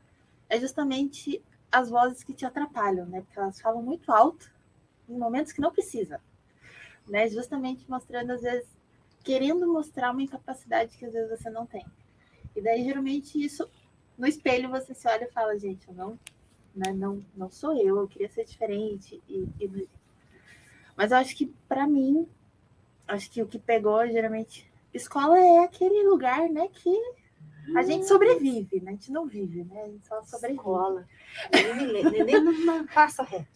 é justamente as vozes que te atrapalham, né? Porque elas falam muito alto em momentos que não precisa, né? Justamente mostrando, às vezes, querendo mostrar uma incapacidade que às vezes você não tem. E daí, geralmente, isso, no espelho, você se olha e fala, gente, eu não, né, não sou eu queria ser diferente. Mas eu acho que, para mim, acho que o que pegou, geralmente, escola é aquele lugar, né, que a gente sobrevive, né? A gente não vive, né? A gente só sobrevive. Escola. Neném não passa reto.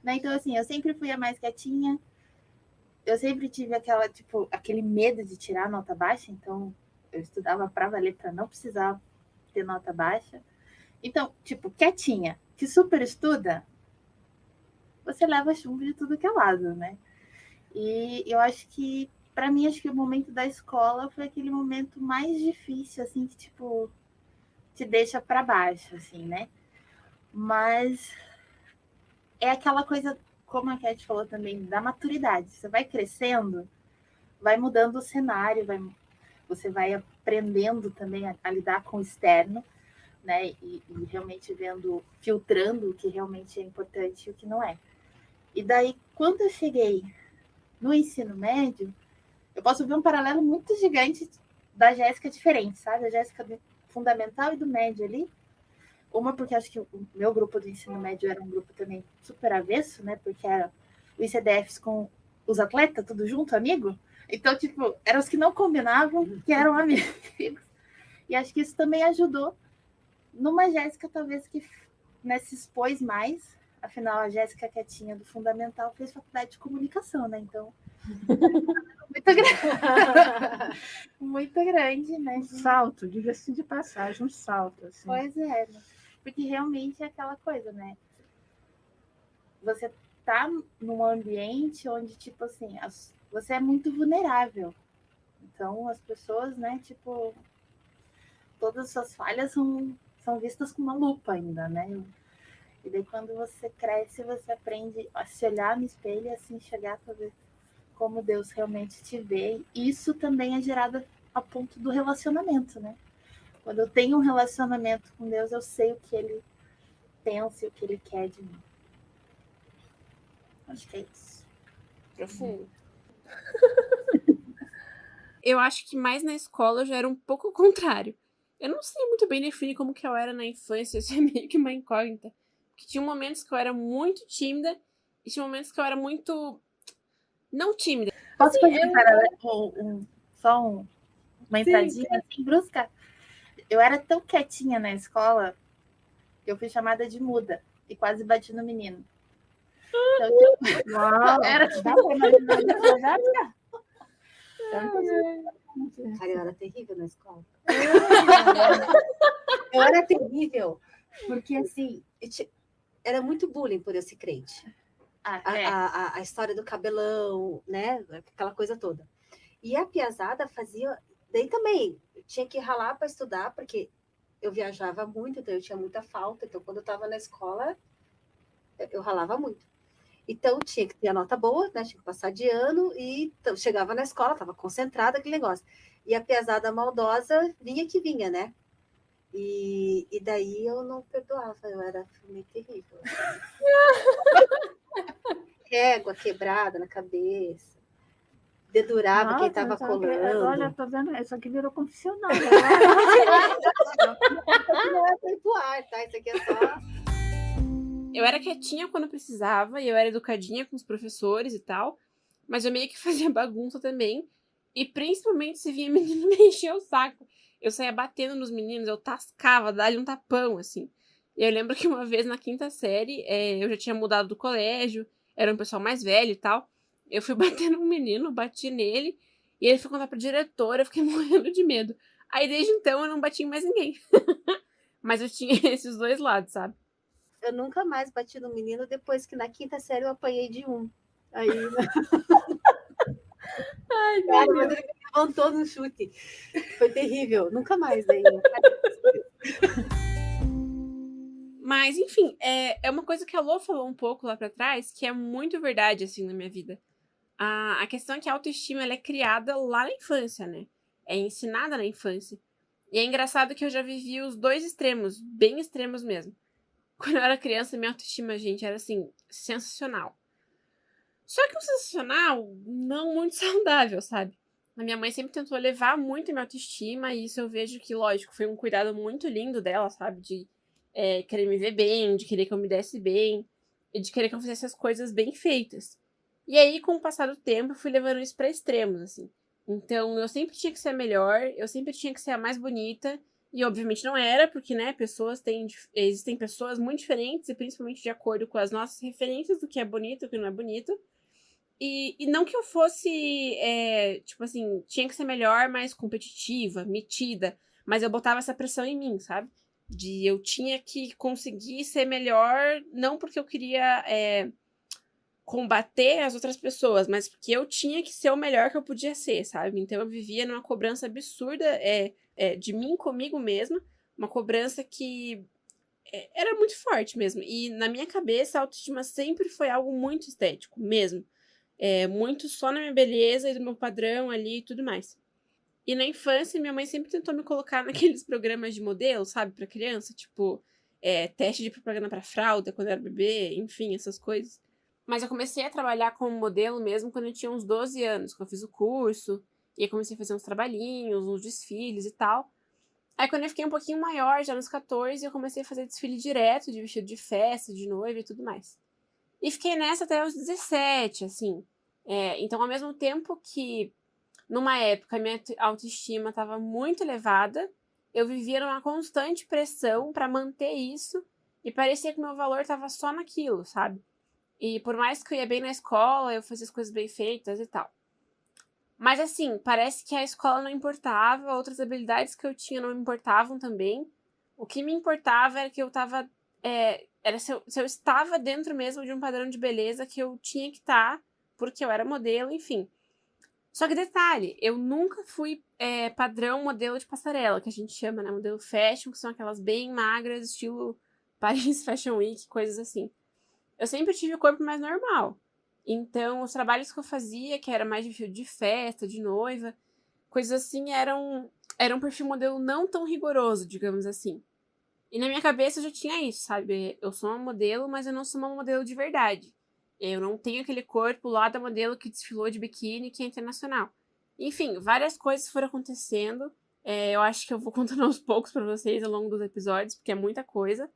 Né? Então, assim, eu sempre fui a mais quietinha. Eu sempre tive aquele medo de tirar nota baixa, então eu estudava para valer, para não precisar ter nota baixa. Então, tipo, quietinha, que super estuda, você leva chumbo de tudo que é lado, né? E eu acho que pra mim, acho que o momento da escola foi aquele momento mais difícil, assim, que, tipo, te deixa pra baixo, assim, né? Mas é aquela coisa, como a Cat falou também, da maturidade. Você vai crescendo, vai mudando o cenário, você vai aprendendo também a lidar com o externo, né? E realmente vendo, filtrando o que realmente é importante e o que não é. E daí, quando eu cheguei no ensino médio, eu posso ver um paralelo muito gigante da Jéssica diferente, sabe? A Jéssica do fundamental e do médio ali. Uma porque acho que o meu grupo do ensino médio era um grupo também super avesso, né? Porque era o ICDFs com os atletas, tudo junto, amigo. Então, tipo, eram os que não combinavam, que eram amigos. E acho que isso também ajudou numa Jéssica, talvez, que, né, se expôs mais. Afinal, a Jéssica quietinha do fundamental fez faculdade de comunicação, né? Então, muito grande, muito grande, né? Um salto, diga-se de passagem, um salto. Assim. Pois é, né? Porque realmente é aquela coisa, né? Você tá num ambiente onde, tipo assim, você é muito vulnerável. Então, as pessoas, né, tipo, todas as suas falhas são vistas com uma lupa ainda, né? E daí, quando você cresce, você aprende a se olhar no espelho e assim chegar para ver como Deus realmente te vê. E isso também é gerado a ponto do relacionamento, né? Quando eu tenho um relacionamento com Deus, eu sei o que Ele pensa e o que Ele quer de mim. Acho que é isso. Profundo. Eu acho que mais na escola eu já era um pouco o contrário. Eu não sei muito bem definir como que eu era na infância, isso é meio que uma incógnita. Porque tinha momentos que eu era muito tímida e tinha momentos que eu era muito... não tímida. Posso fazer uma entradinha assim, brusca? Eu era tão quietinha na escola que eu fui chamada de muda e quase bati no menino. Então, Uau! era... Dá pra imaginar isso, Jéssica? Cara, eu era terrível na escola. Eu era terrível, porque assim, era muito bullying por eu ser crente. A história do cabelão, né? Aquela coisa toda. E a piazada fazia. Daí também, eu tinha que ralar para estudar, porque eu viajava muito, então eu tinha muita falta. Então, quando eu estava na escola, eu ralava muito. Então, tinha que ter a nota boa, né? Tinha que passar de ano, e então, chegava na escola, estava concentrada, aquele negócio. E a piazada maldosa vinha que vinha, né? E daí eu não perdoava, eu era meio terrível. Régua quebrada na cabeça, dedurava quem estava colando. Olha, tô vendo, isso aqui virou confissional. Não é perdoar, tá? Isso aqui é só... Eu era quietinha quando precisava e eu era educadinha com os professores e tal, mas eu meio que fazia bagunça também. E principalmente se vinha menino me encher o saco. Eu saía batendo nos meninos, eu tascava, dava-lhe um tapão, assim. E eu lembro que uma vez na 5ª série, eu já tinha mudado do colégio, era um pessoal mais velho e tal. Eu fui bater num menino, bati nele, e ele foi contar pra diretora, eu fiquei morrendo de medo. Aí desde então eu não bati em mais ninguém. Mas eu tinha esses dois lados, sabe? Eu nunca mais bati no menino depois que na 5ª série eu apanhei de um. Aí... Ai, cara, mas ele me levantou no chute. Foi terrível. Nunca mais daí. Mas, enfim, é uma coisa que a Lô falou um pouco lá pra trás, que é muito verdade, assim, na minha vida. A questão é que a autoestima, ela é criada lá na infância, né? É ensinada na infância. E é engraçado que eu já vivi os dois extremos, bem extremos mesmo. Quando eu era criança, minha autoestima, gente, era, assim, sensacional. Só que um sensacional não muito saudável, sabe? A minha mãe sempre tentou elevar muito a minha autoestima, e isso eu vejo que, lógico, foi um cuidado muito lindo dela, sabe? De querer me ver bem, de querer que eu me desse bem, e de querer que eu fizesse as coisas bem feitas. E aí, com o passar do tempo, eu fui levando isso pra extremos, assim. Então, eu sempre tinha que ser a melhor, eu sempre tinha que ser a mais bonita, e obviamente não era, porque, né, existem pessoas muito diferentes, e principalmente de acordo com as nossas referências do que é bonito e o que não é bonito. E não que eu fosse, tipo assim, tinha que ser melhor, mais competitiva, metida, mas eu botava essa pressão em mim, sabe? Eu tinha que conseguir ser melhor, não porque eu queria combater as outras pessoas, mas porque eu tinha que ser o melhor que eu podia ser, sabe? Então eu vivia numa cobrança absurda de mim comigo mesma, uma cobrança que era muito forte mesmo. E na minha cabeça, a autoestima sempre foi algo muito estético, mesmo. Muito só na minha beleza e do meu padrão ali e tudo mais. E na infância, minha mãe sempre tentou me colocar naqueles programas de modelo, sabe, pra criança, tipo, teste de propaganda pra fralda quando eu era bebê, enfim, essas coisas. Mas eu comecei a trabalhar como modelo mesmo quando eu tinha uns 12 anos, que eu fiz o curso, e aí comecei a fazer uns trabalhinhos, uns desfiles e tal. Aí quando eu fiquei um pouquinho maior, já nos 14, eu comecei a fazer desfile direto, de vestido de festa, de noiva e tudo mais. E fiquei nessa até os 17, assim. Então, ao mesmo tempo que, numa época, a minha autoestima estava muito elevada, eu vivia numa constante pressão para manter isso, e parecia que o meu valor estava só naquilo, sabe? E por mais que eu ia bem na escola, eu fazia as coisas bem feitas e tal. Mas assim, parece que a escola não importava, outras habilidades que eu tinha não importavam também. O que me importava era que eu tava. Era se eu estava dentro mesmo de um padrão de beleza que eu tinha que estar, porque eu era modelo, enfim. Só que detalhe, eu nunca fui padrão modelo de passarela, que a gente chama, né? Modelo fashion, que são aquelas bem magras, estilo Paris Fashion Week, coisas assim. Eu sempre tive o corpo mais normal. Então, os trabalhos que eu fazia, que era mais de festa, de noiva, coisas assim, era um perfil modelo não tão rigoroso, digamos assim. E na minha cabeça eu já tinha isso, sabe? Eu sou uma modelo, mas eu não sou uma modelo de verdade. Eu não tenho aquele corpo lá da modelo que desfilou de biquíni, que é internacional. Enfim, várias coisas foram acontecendo. Eu acho que eu vou contando aos poucos pra vocês ao longo dos episódios, porque é muita coisa.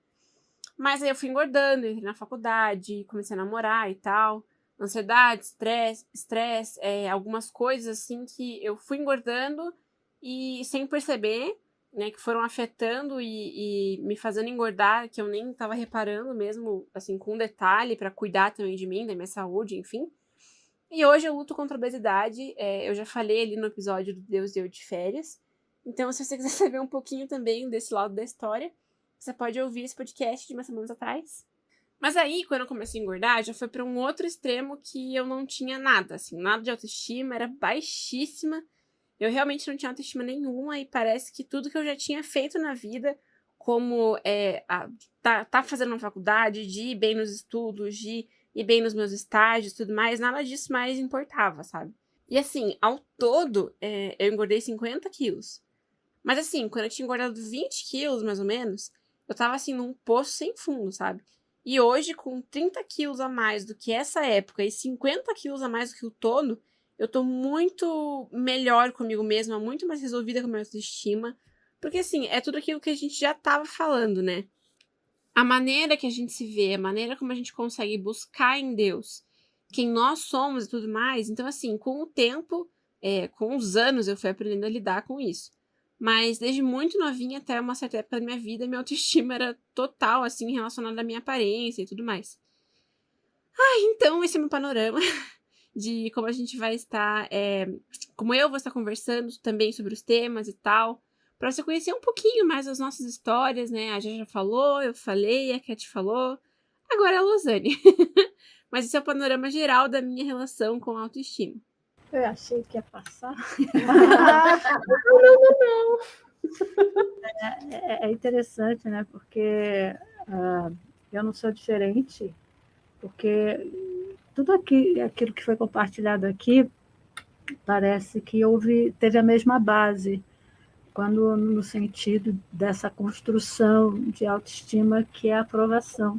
Mas aí eu fui engordando, entrei na faculdade, comecei a namorar e tal. Ansiedade, estresse, algumas coisas assim que eu fui engordando e sem perceber, né, que foram afetando e me fazendo engordar, que eu nem tava reparando mesmo, assim, com detalhe, pra cuidar também de mim, da minha saúde, enfim. E hoje eu luto contra a obesidade, eu já falei ali no episódio do Deus Deu de Férias. Então, se você quiser saber um pouquinho também desse lado da história, você pode ouvir esse podcast de umas semanas atrás. Mas aí, quando eu comecei a engordar, já foi para um outro extremo que eu não tinha nada, assim, nada de autoestima, era baixíssima. Eu realmente não tinha autoestima nenhuma e parece que tudo que eu já tinha feito na vida, como tá fazendo uma faculdade, de ir bem nos estudos, de ir bem nos meus estágios e tudo mais, nada disso mais importava, sabe? E assim, ao todo, eu engordei 50 quilos. Mas assim, quando eu tinha engordado 20 quilos, mais ou menos, eu tava assim num poço sem fundo, sabe? E hoje, com 30 quilos a mais do que essa época e 50 quilos a mais do que o todo, eu tô muito melhor comigo mesma, muito mais resolvida com a minha autoestima. Porque assim, é tudo aquilo que a gente já tava falando, né? A maneira que a gente se vê, a maneira como a gente consegue buscar em Deus quem nós somos e tudo mais. Então, assim, com o tempo, com os anos, eu fui aprendendo a lidar com isso. Mas desde muito novinha até uma certa época da minha vida, minha autoestima era total, assim, relacionada à minha aparência e tudo mais. Então esse é meu panorama de como a gente vai estar, como eu vou estar conversando também sobre os temas e tal, para você conhecer um pouquinho mais as nossas histórias, né? A Jaja já falou, eu falei, a Cat falou, agora é a Losane. Mas esse é o panorama geral da minha relação com a autoestima. Eu achei que ia passar. É interessante, né? Porque eu não sou diferente, porque tudo aquilo que foi compartilhado aqui parece que teve a mesma base, quando no sentido dessa construção de autoestima que é a aprovação.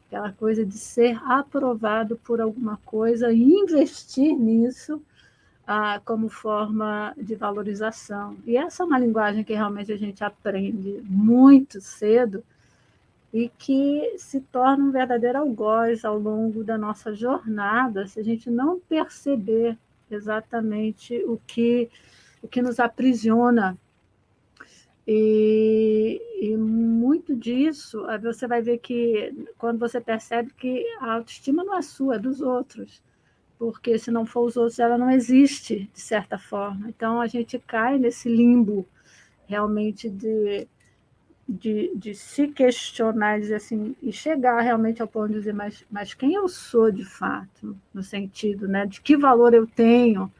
Aquela coisa de ser aprovado por alguma coisa e investir nisso como forma de valorização. E essa é uma linguagem que realmente a gente aprende muito cedo e que se torna um verdadeiro algoz ao longo da nossa jornada, se a gente não perceber exatamente o que nos aprisiona. E muito disso, você vai ver que quando você percebe que a autoestima não é sua, é dos outros, porque se não for os outros, ela não existe, de certa forma. Então, a gente cai nesse limbo realmente de se questionar e dizer assim, e chegar realmente ao ponto de dizer, mas quem eu sou de fato, no sentido, né, de que valor eu tenho,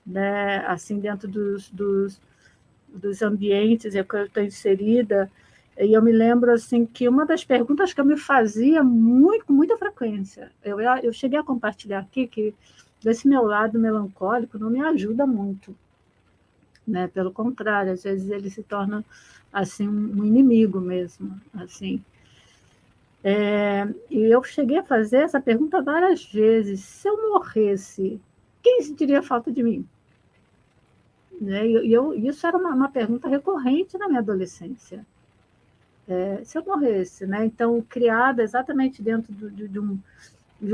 né, assim, dentro dos ambientes em que eu estou inserida. E eu me lembro assim que uma das perguntas que eu me fazia com muita frequência, eu cheguei a compartilhar aqui que esse meu lado melancólico não me ajuda muito, né? Pelo contrário, às vezes ele se torna assim um inimigo mesmo, assim. E eu cheguei a fazer essa pergunta várias vezes: se eu morresse, quem sentiria falta de mim? Né? Isso era uma pergunta recorrente na minha adolescência. Se eu morresse, né? Então, criada exatamente dentro de um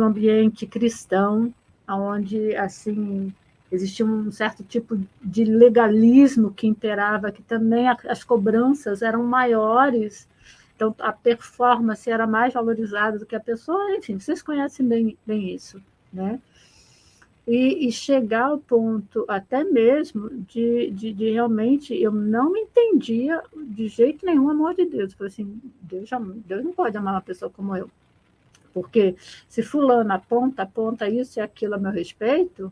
ambiente cristão, onde assim existia um certo tipo de legalismo que imperava, que também as cobranças eram maiores, então a performance era mais valorizada do que a pessoa, enfim, vocês conhecem bem isso, né? E chegar ao ponto até mesmo de realmente eu não entendia de jeito nenhum o amor de Deus. Eu falei assim, Deus não pode amar uma pessoa como eu. Porque se fulano aponta isso e aquilo a meu respeito,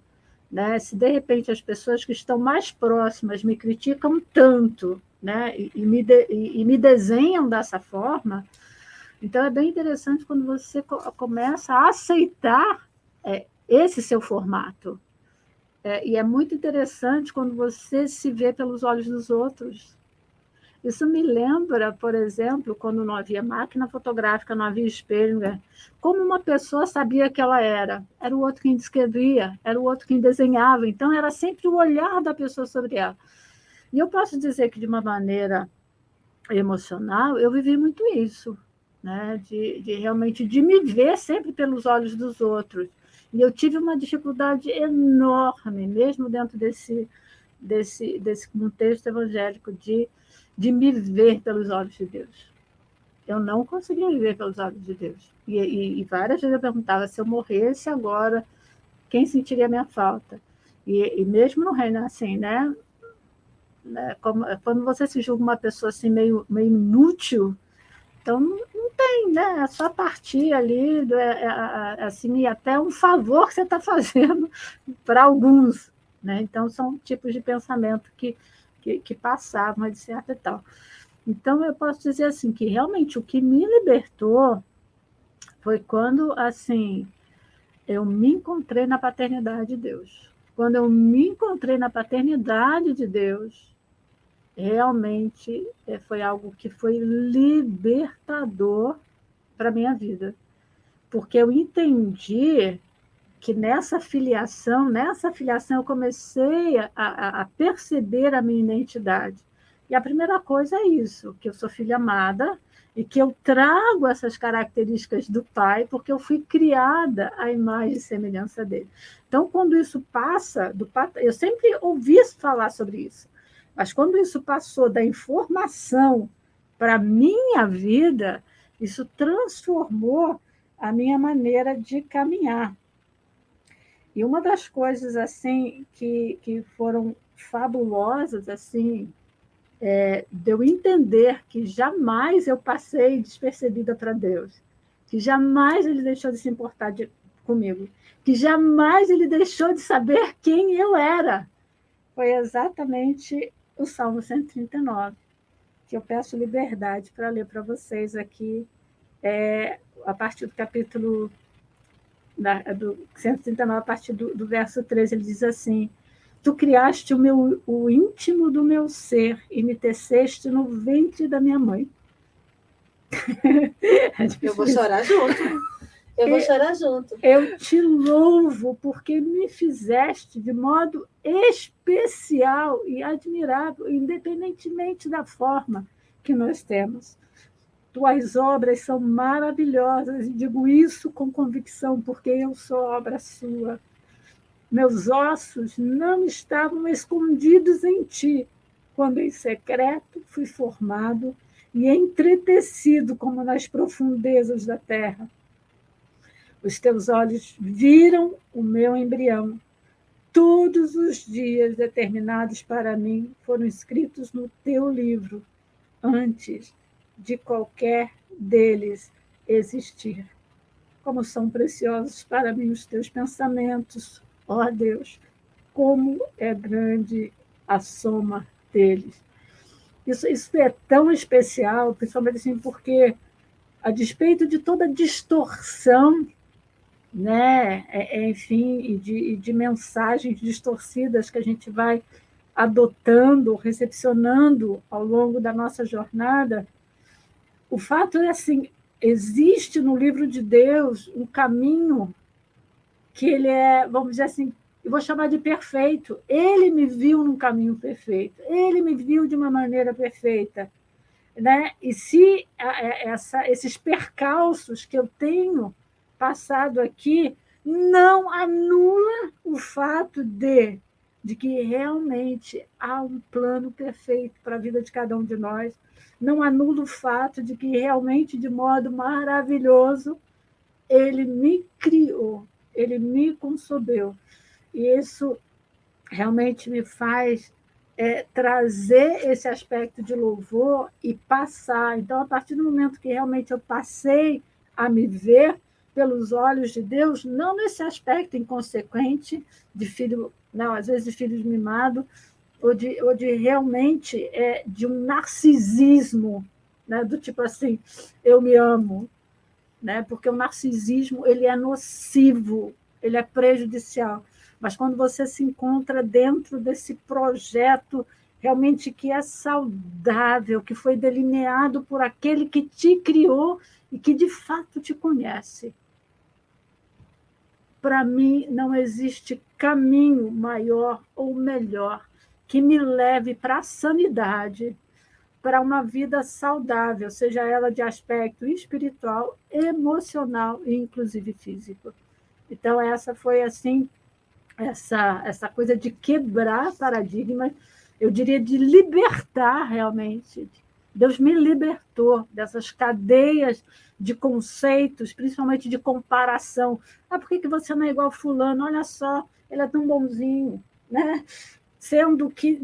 né, se de repente as pessoas que estão mais próximas me criticam tanto, né, e me desenham dessa forma, então é bem interessante quando você começa a aceitar esse seu formato. E é muito interessante quando você se vê pelos olhos dos outros. Isso me lembra, por exemplo, quando não havia máquina fotográfica, não havia espelho, né? Como uma pessoa sabia que ela era. Era o outro quem descrevia, era o outro quem desenhava. Então, era sempre o olhar da pessoa sobre ela. E eu posso dizer que, de uma maneira emocional, eu vivi muito isso, né? De realmente de me ver sempre pelos olhos dos outros. E eu tive uma dificuldade enorme, mesmo dentro desse contexto evangélico, de me ver pelos olhos de Deus. Eu não conseguia me ver pelos olhos de Deus. E várias vezes eu perguntava, se eu morresse agora, quem sentiria a minha falta? E mesmo no reino, assim, né? Quando você se julga uma pessoa assim, meio inútil, então não tem, né? É só partir ali, assim, e até um favor que você está fazendo para alguns, né? Então, são tipos de pensamento que passavam, de certa e tal. Então, eu posso dizer assim, que realmente o que me libertou foi quando, assim, eu me encontrei na paternidade de Deus. Quando eu me encontrei na paternidade de Deus, realmente foi algo que foi libertador para a minha vida. Porque eu entendi que nessa filiação eu comecei a perceber a minha identidade. E a primeira coisa é isso, que eu sou filha amada e que eu trago essas características do pai, porque eu fui criada à imagem e semelhança dele. Então, quando isso passa, eu sempre ouvi falar sobre isso, mas quando isso passou da informação para a minha vida, isso transformou a minha maneira de caminhar. E uma das coisas assim que foram fabulosas, assim, de eu entender que jamais eu passei despercebida para Deus, que jamais ele deixou de se importar comigo, que jamais ele deixou de saber quem eu era, foi exatamente o Salmo 139, que eu peço liberdade para ler para vocês aqui, a partir do capítulo do 139, a partir do verso 13, ele diz assim: Tu criaste o íntimo do meu ser e me teceste no ventre da minha mãe. Eu vou chorar junto. Eu vou chorar junto. Eu te louvo porque me fizeste de modo especial e admirável, independentemente da forma que nós temos. Tuas obras são maravilhosas, e digo isso com convicção, porque eu sou obra sua. Meus ossos não estavam escondidos em ti, quando em secreto fui formado e entretecido como nas profundezas da terra. Os teus olhos viram o meu embrião. Todos os dias determinados para mim foram escritos no teu livro, antes de qualquer deles existir. Como são preciosos para mim os teus pensamentos, ó Deus, como é grande a soma deles. Isso é tão especial, principalmente assim, porque, a despeito de toda distorção, né, enfim, e de mensagens distorcidas que a gente vai adotando, recepcionando ao longo da nossa jornada, o fato é assim, existe no livro de Deus um caminho que ele é, vamos dizer assim, eu vou chamar de perfeito. Ele me viu num caminho perfeito, ele me viu de uma maneira perfeita. Né? E se esses percalços que eu tenho passado aqui não anula o fato de que realmente há um plano perfeito para a vida de cada um de nós, não anula o fato de que realmente, de modo maravilhoso, ele me criou, ele me concebeu. E isso realmente me faz trazer esse aspecto de louvor e passar. Então, a partir do momento que realmente eu passei a me ver pelos olhos de Deus, não nesse aspecto inconsequente de filho, não, às vezes de filho mimado, ou de realmente de um narcisismo, né, do tipo assim, eu me amo, né, porque o narcisismo ele é nocivo, ele é prejudicial. Mas quando você se encontra dentro desse projeto realmente que é saudável, que foi delineado por aquele que te criou e que de fato te conhece. Para mim, não existe caminho maior ou melhor que me leve para a sanidade, para uma vida saudável, seja ela de aspecto espiritual, emocional e inclusive físico. Então, essa foi assim essa coisa de quebrar paradigmas, eu diria de libertar realmente. Deus me libertou dessas cadeias de conceitos, principalmente de comparação. Ah, por que você não é igual fulano? Olha só, ele é tão bonzinho, né? Sendo que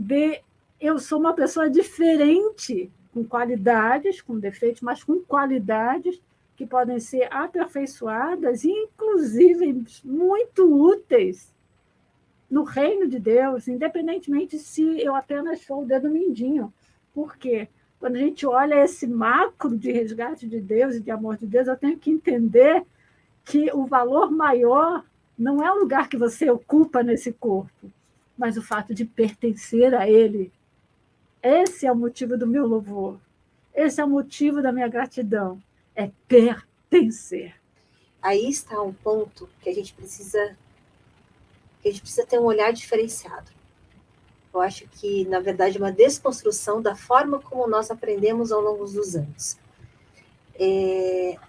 eu sou uma pessoa diferente, com qualidades, com defeitos, mas com qualidades que podem ser aperfeiçoadas e, inclusive, muito úteis no reino de Deus, independentemente se eu apenas for o dedo mindinho. Por quê? Quando a gente olha esse macro de resgate de Deus e de amor de Deus, eu tenho que entender que o valor maior não é o lugar que você ocupa nesse corpo, mas o fato de pertencer a Ele. Esse é o motivo do meu louvor. Esse é o motivo da minha gratidão. É pertencer. Aí está um ponto que a gente precisa ter um olhar diferenciado. Eu acho que, na verdade, uma desconstrução da forma como nós aprendemos ao longo dos anos.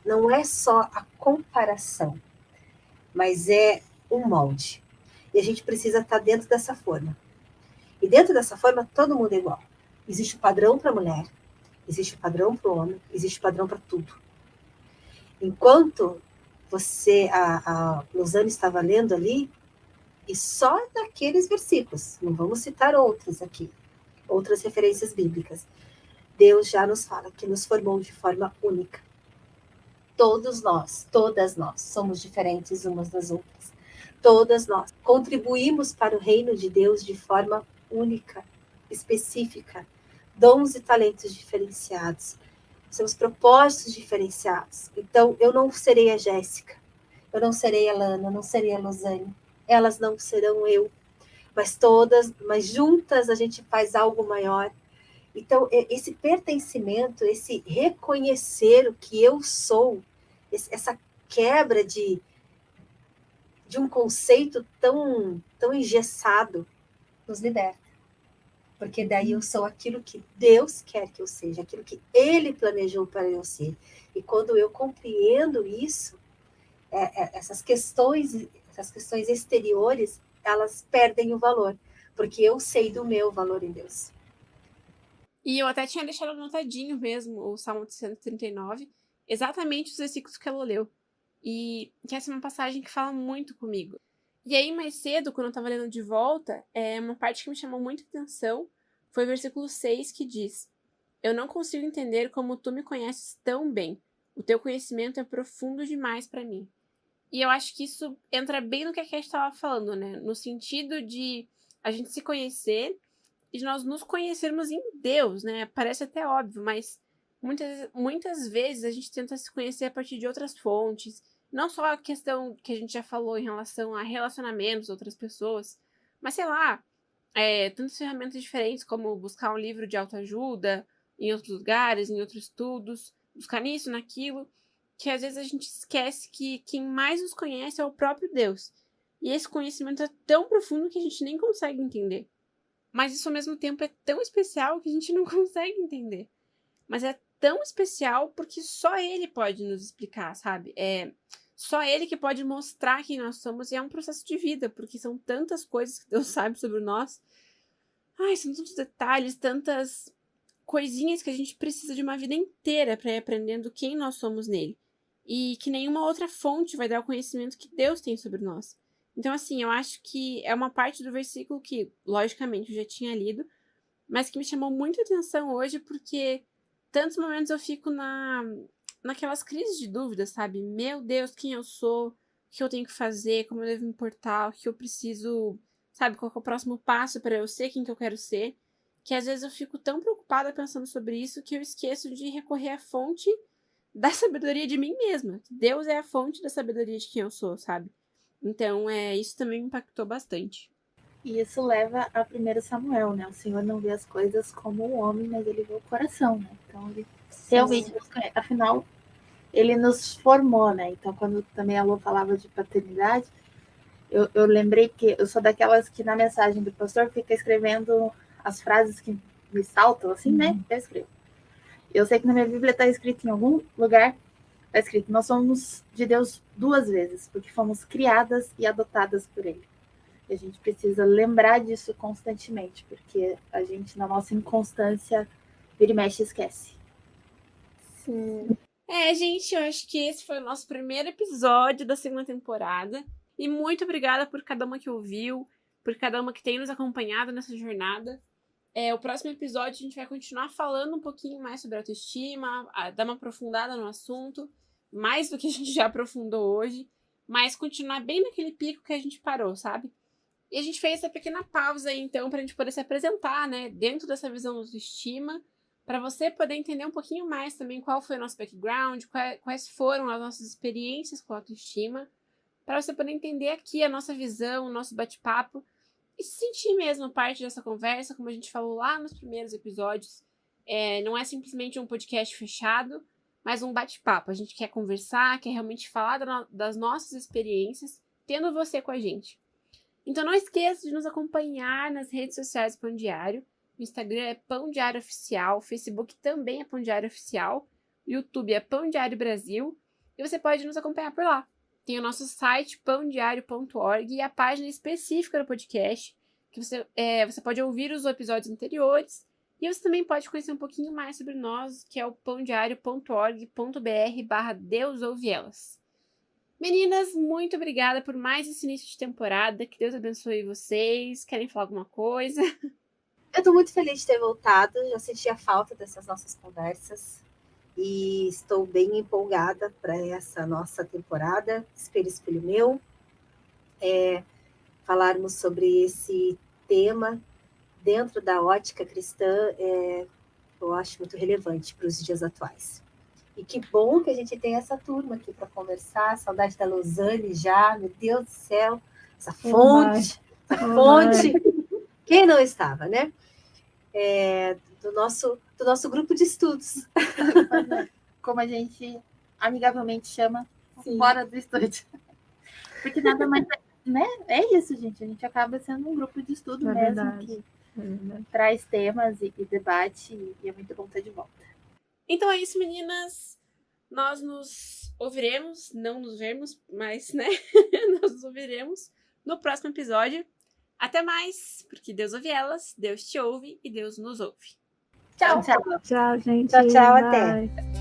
Não é só a comparação, mas é um molde. E a gente precisa estar dentro dessa forma. E dentro dessa forma, todo mundo é igual. Existe o padrão para a mulher, existe o padrão para o homem, existe o padrão para tudo. Enquanto a Losane estava lendo ali, e só naqueles versículos, não vamos citar outros aqui, outras referências bíblicas, Deus já nos fala que nos formou de forma única. Todos nós, todas nós, somos diferentes umas das outras. Todas nós contribuímos para o reino de Deus de forma única, específica, dons e talentos diferenciados, temos propósitos diferenciados. Então, eu não serei a Jéssica, eu não serei a Lana, eu não serei a Losane, elas não serão eu, mas juntas a gente faz algo maior. Então, esse pertencimento, esse reconhecer o que eu sou, essa quebra de um conceito tão engessado, nos liberta. Porque daí eu sou aquilo que Deus quer que eu seja, aquilo que Ele planejou para eu ser. E quando eu compreendo isso, essas questões exteriores, elas perdem o valor, porque eu sei do meu valor em Deus. E eu até tinha deixado anotadinho mesmo o Salmo 139, exatamente os versículos que ela leu. E que essa é uma passagem que fala muito comigo. E aí, mais cedo, quando eu tava lendo de volta, uma parte que me chamou muita atenção foi o versículo 6, que diz: Eu não consigo entender como tu me conheces tão bem. O teu conhecimento é profundo demais para mim. E eu acho que isso entra bem no que a Cat estava falando, né? No sentido de a gente se conhecer e de nós nos conhecermos em Deus, né? Parece até óbvio, mas muitas vezes a gente tenta se conhecer a partir de outras fontes. Não só a questão que a gente já falou em relação a relacionamentos, outras pessoas, mas sei lá, tantas ferramentas diferentes, como buscar um livro de autoajuda em outros lugares, em outros estudos, buscar nisso, naquilo, que às vezes a gente esquece que quem mais nos conhece é o próprio Deus. E esse conhecimento é tão profundo que a gente nem consegue entender. Mas isso ao mesmo tempo é tão especial que a gente não consegue entender. Mas é tão especial porque só ele pode nos explicar, sabe? É só ele que pode mostrar quem nós somos, e é um processo de vida, porque são tantas coisas que Deus sabe sobre nós. Ai, são tantos detalhes, tantas coisinhas que a gente precisa de uma vida inteira para ir aprendendo quem nós somos nele. E que nenhuma outra fonte vai dar o conhecimento que Deus tem sobre nós. Então, assim, eu acho que é uma parte do versículo que, logicamente, eu já tinha lido, mas que me chamou muita atenção hoje, porque tantos momentos eu fico naquelas crises de dúvida, sabe? Meu Deus, quem eu sou, o que eu tenho que fazer, como eu devo me portar, o que eu preciso, sabe? Qual é o próximo passo para eu ser quem que eu quero ser, que às vezes eu fico tão preocupada pensando sobre isso que eu esqueço de recorrer à fonte da sabedoria de mim mesma. Deus é a fonte da sabedoria de quem eu sou, sabe? Então, isso também me impactou bastante. E isso leva a 1 Samuel, né? O Senhor não vê as coisas como o homem, mas ele vê o coração, né? Então, ele realmente nos conhece. Afinal, ele nos formou, né? Então, quando também a Lô falava de paternidade, eu lembrei que eu sou daquelas que na mensagem do pastor fica escrevendo as frases que me saltam, assim, né? Eu escrevo. Eu sei que na minha Bíblia está escrito em algum lugar, está escrito, nós somos de Deus 2 vezes, porque fomos criadas e adotadas por Ele. E a gente precisa lembrar disso constantemente, porque a gente, na nossa inconstância, vira e mexe e esquece. Sim. Gente, eu acho que esse foi o nosso primeiro episódio da 2ª temporada. E muito obrigada por cada uma que ouviu, por cada uma que tem nos acompanhado nessa jornada. O próximo episódio a gente vai continuar falando um pouquinho mais sobre autoestima, dar uma aprofundada no assunto, mais do que a gente já aprofundou hoje, mas continuar bem naquele pico que a gente parou, sabe? E a gente fez essa pequena pausa aí, então, para a gente poder se apresentar, né, dentro dessa visão de autoestima, para você poder entender um pouquinho mais também qual foi o nosso background, quais foram as nossas experiências com a autoestima, para você poder entender aqui a nossa visão, o nosso bate-papo, e se sentir mesmo parte dessa conversa, como a gente falou lá nos primeiros episódios. Não é simplesmente um podcast fechado, mas um bate-papo. A gente quer conversar, quer realmente falar das nossas experiências, tendo você com a gente. Então não esqueça de nos acompanhar nas redes sociais do Pão Diário. O Instagram é Pão Diário Oficial, o Facebook também é Pão Diário Oficial, o YouTube é Pão Diário Brasil, e você pode nos acompanhar por lá. Tem o nosso site, pãodiario.org, e a página específica do podcast, que você pode ouvir os episódios anteriores, e você também pode conhecer um pouquinho mais sobre nós, que é o pãodiario.org.br/deusouve-elas. Meninas, muito obrigada por mais esse início de temporada, que Deus abençoe vocês. Querem falar alguma coisa? Eu estou muito feliz de ter voltado, já sentia falta dessas nossas conversas. E estou bem empolgada para essa nossa temporada, Espelho, Espelho Meu, falarmos sobre esse tema dentro da ótica cristã, eu acho muito relevante para os dias atuais. E que bom que a gente tem essa turma aqui para conversar, saudade da Lausanne já, meu Deus do céu, essa fonte, quem não estava, né? Do nosso grupo de estudos. Como a gente amigavelmente chama, Sim. Fora do estúdio. Porque nada mais, né? É isso, gente. A gente acaba sendo um grupo de estudo mesmo, verdade. que traz temas e debate, e é muito bom estar de volta. Então é isso, meninas. Nós nos ouviremos, não nos vermos, mas, né? Nós nos ouviremos no próximo episódio. Até mais, porque Deus ouve elas, Deus te ouve e Deus nos ouve. Tchau. Tchau, gente. Tchau, Bye. até.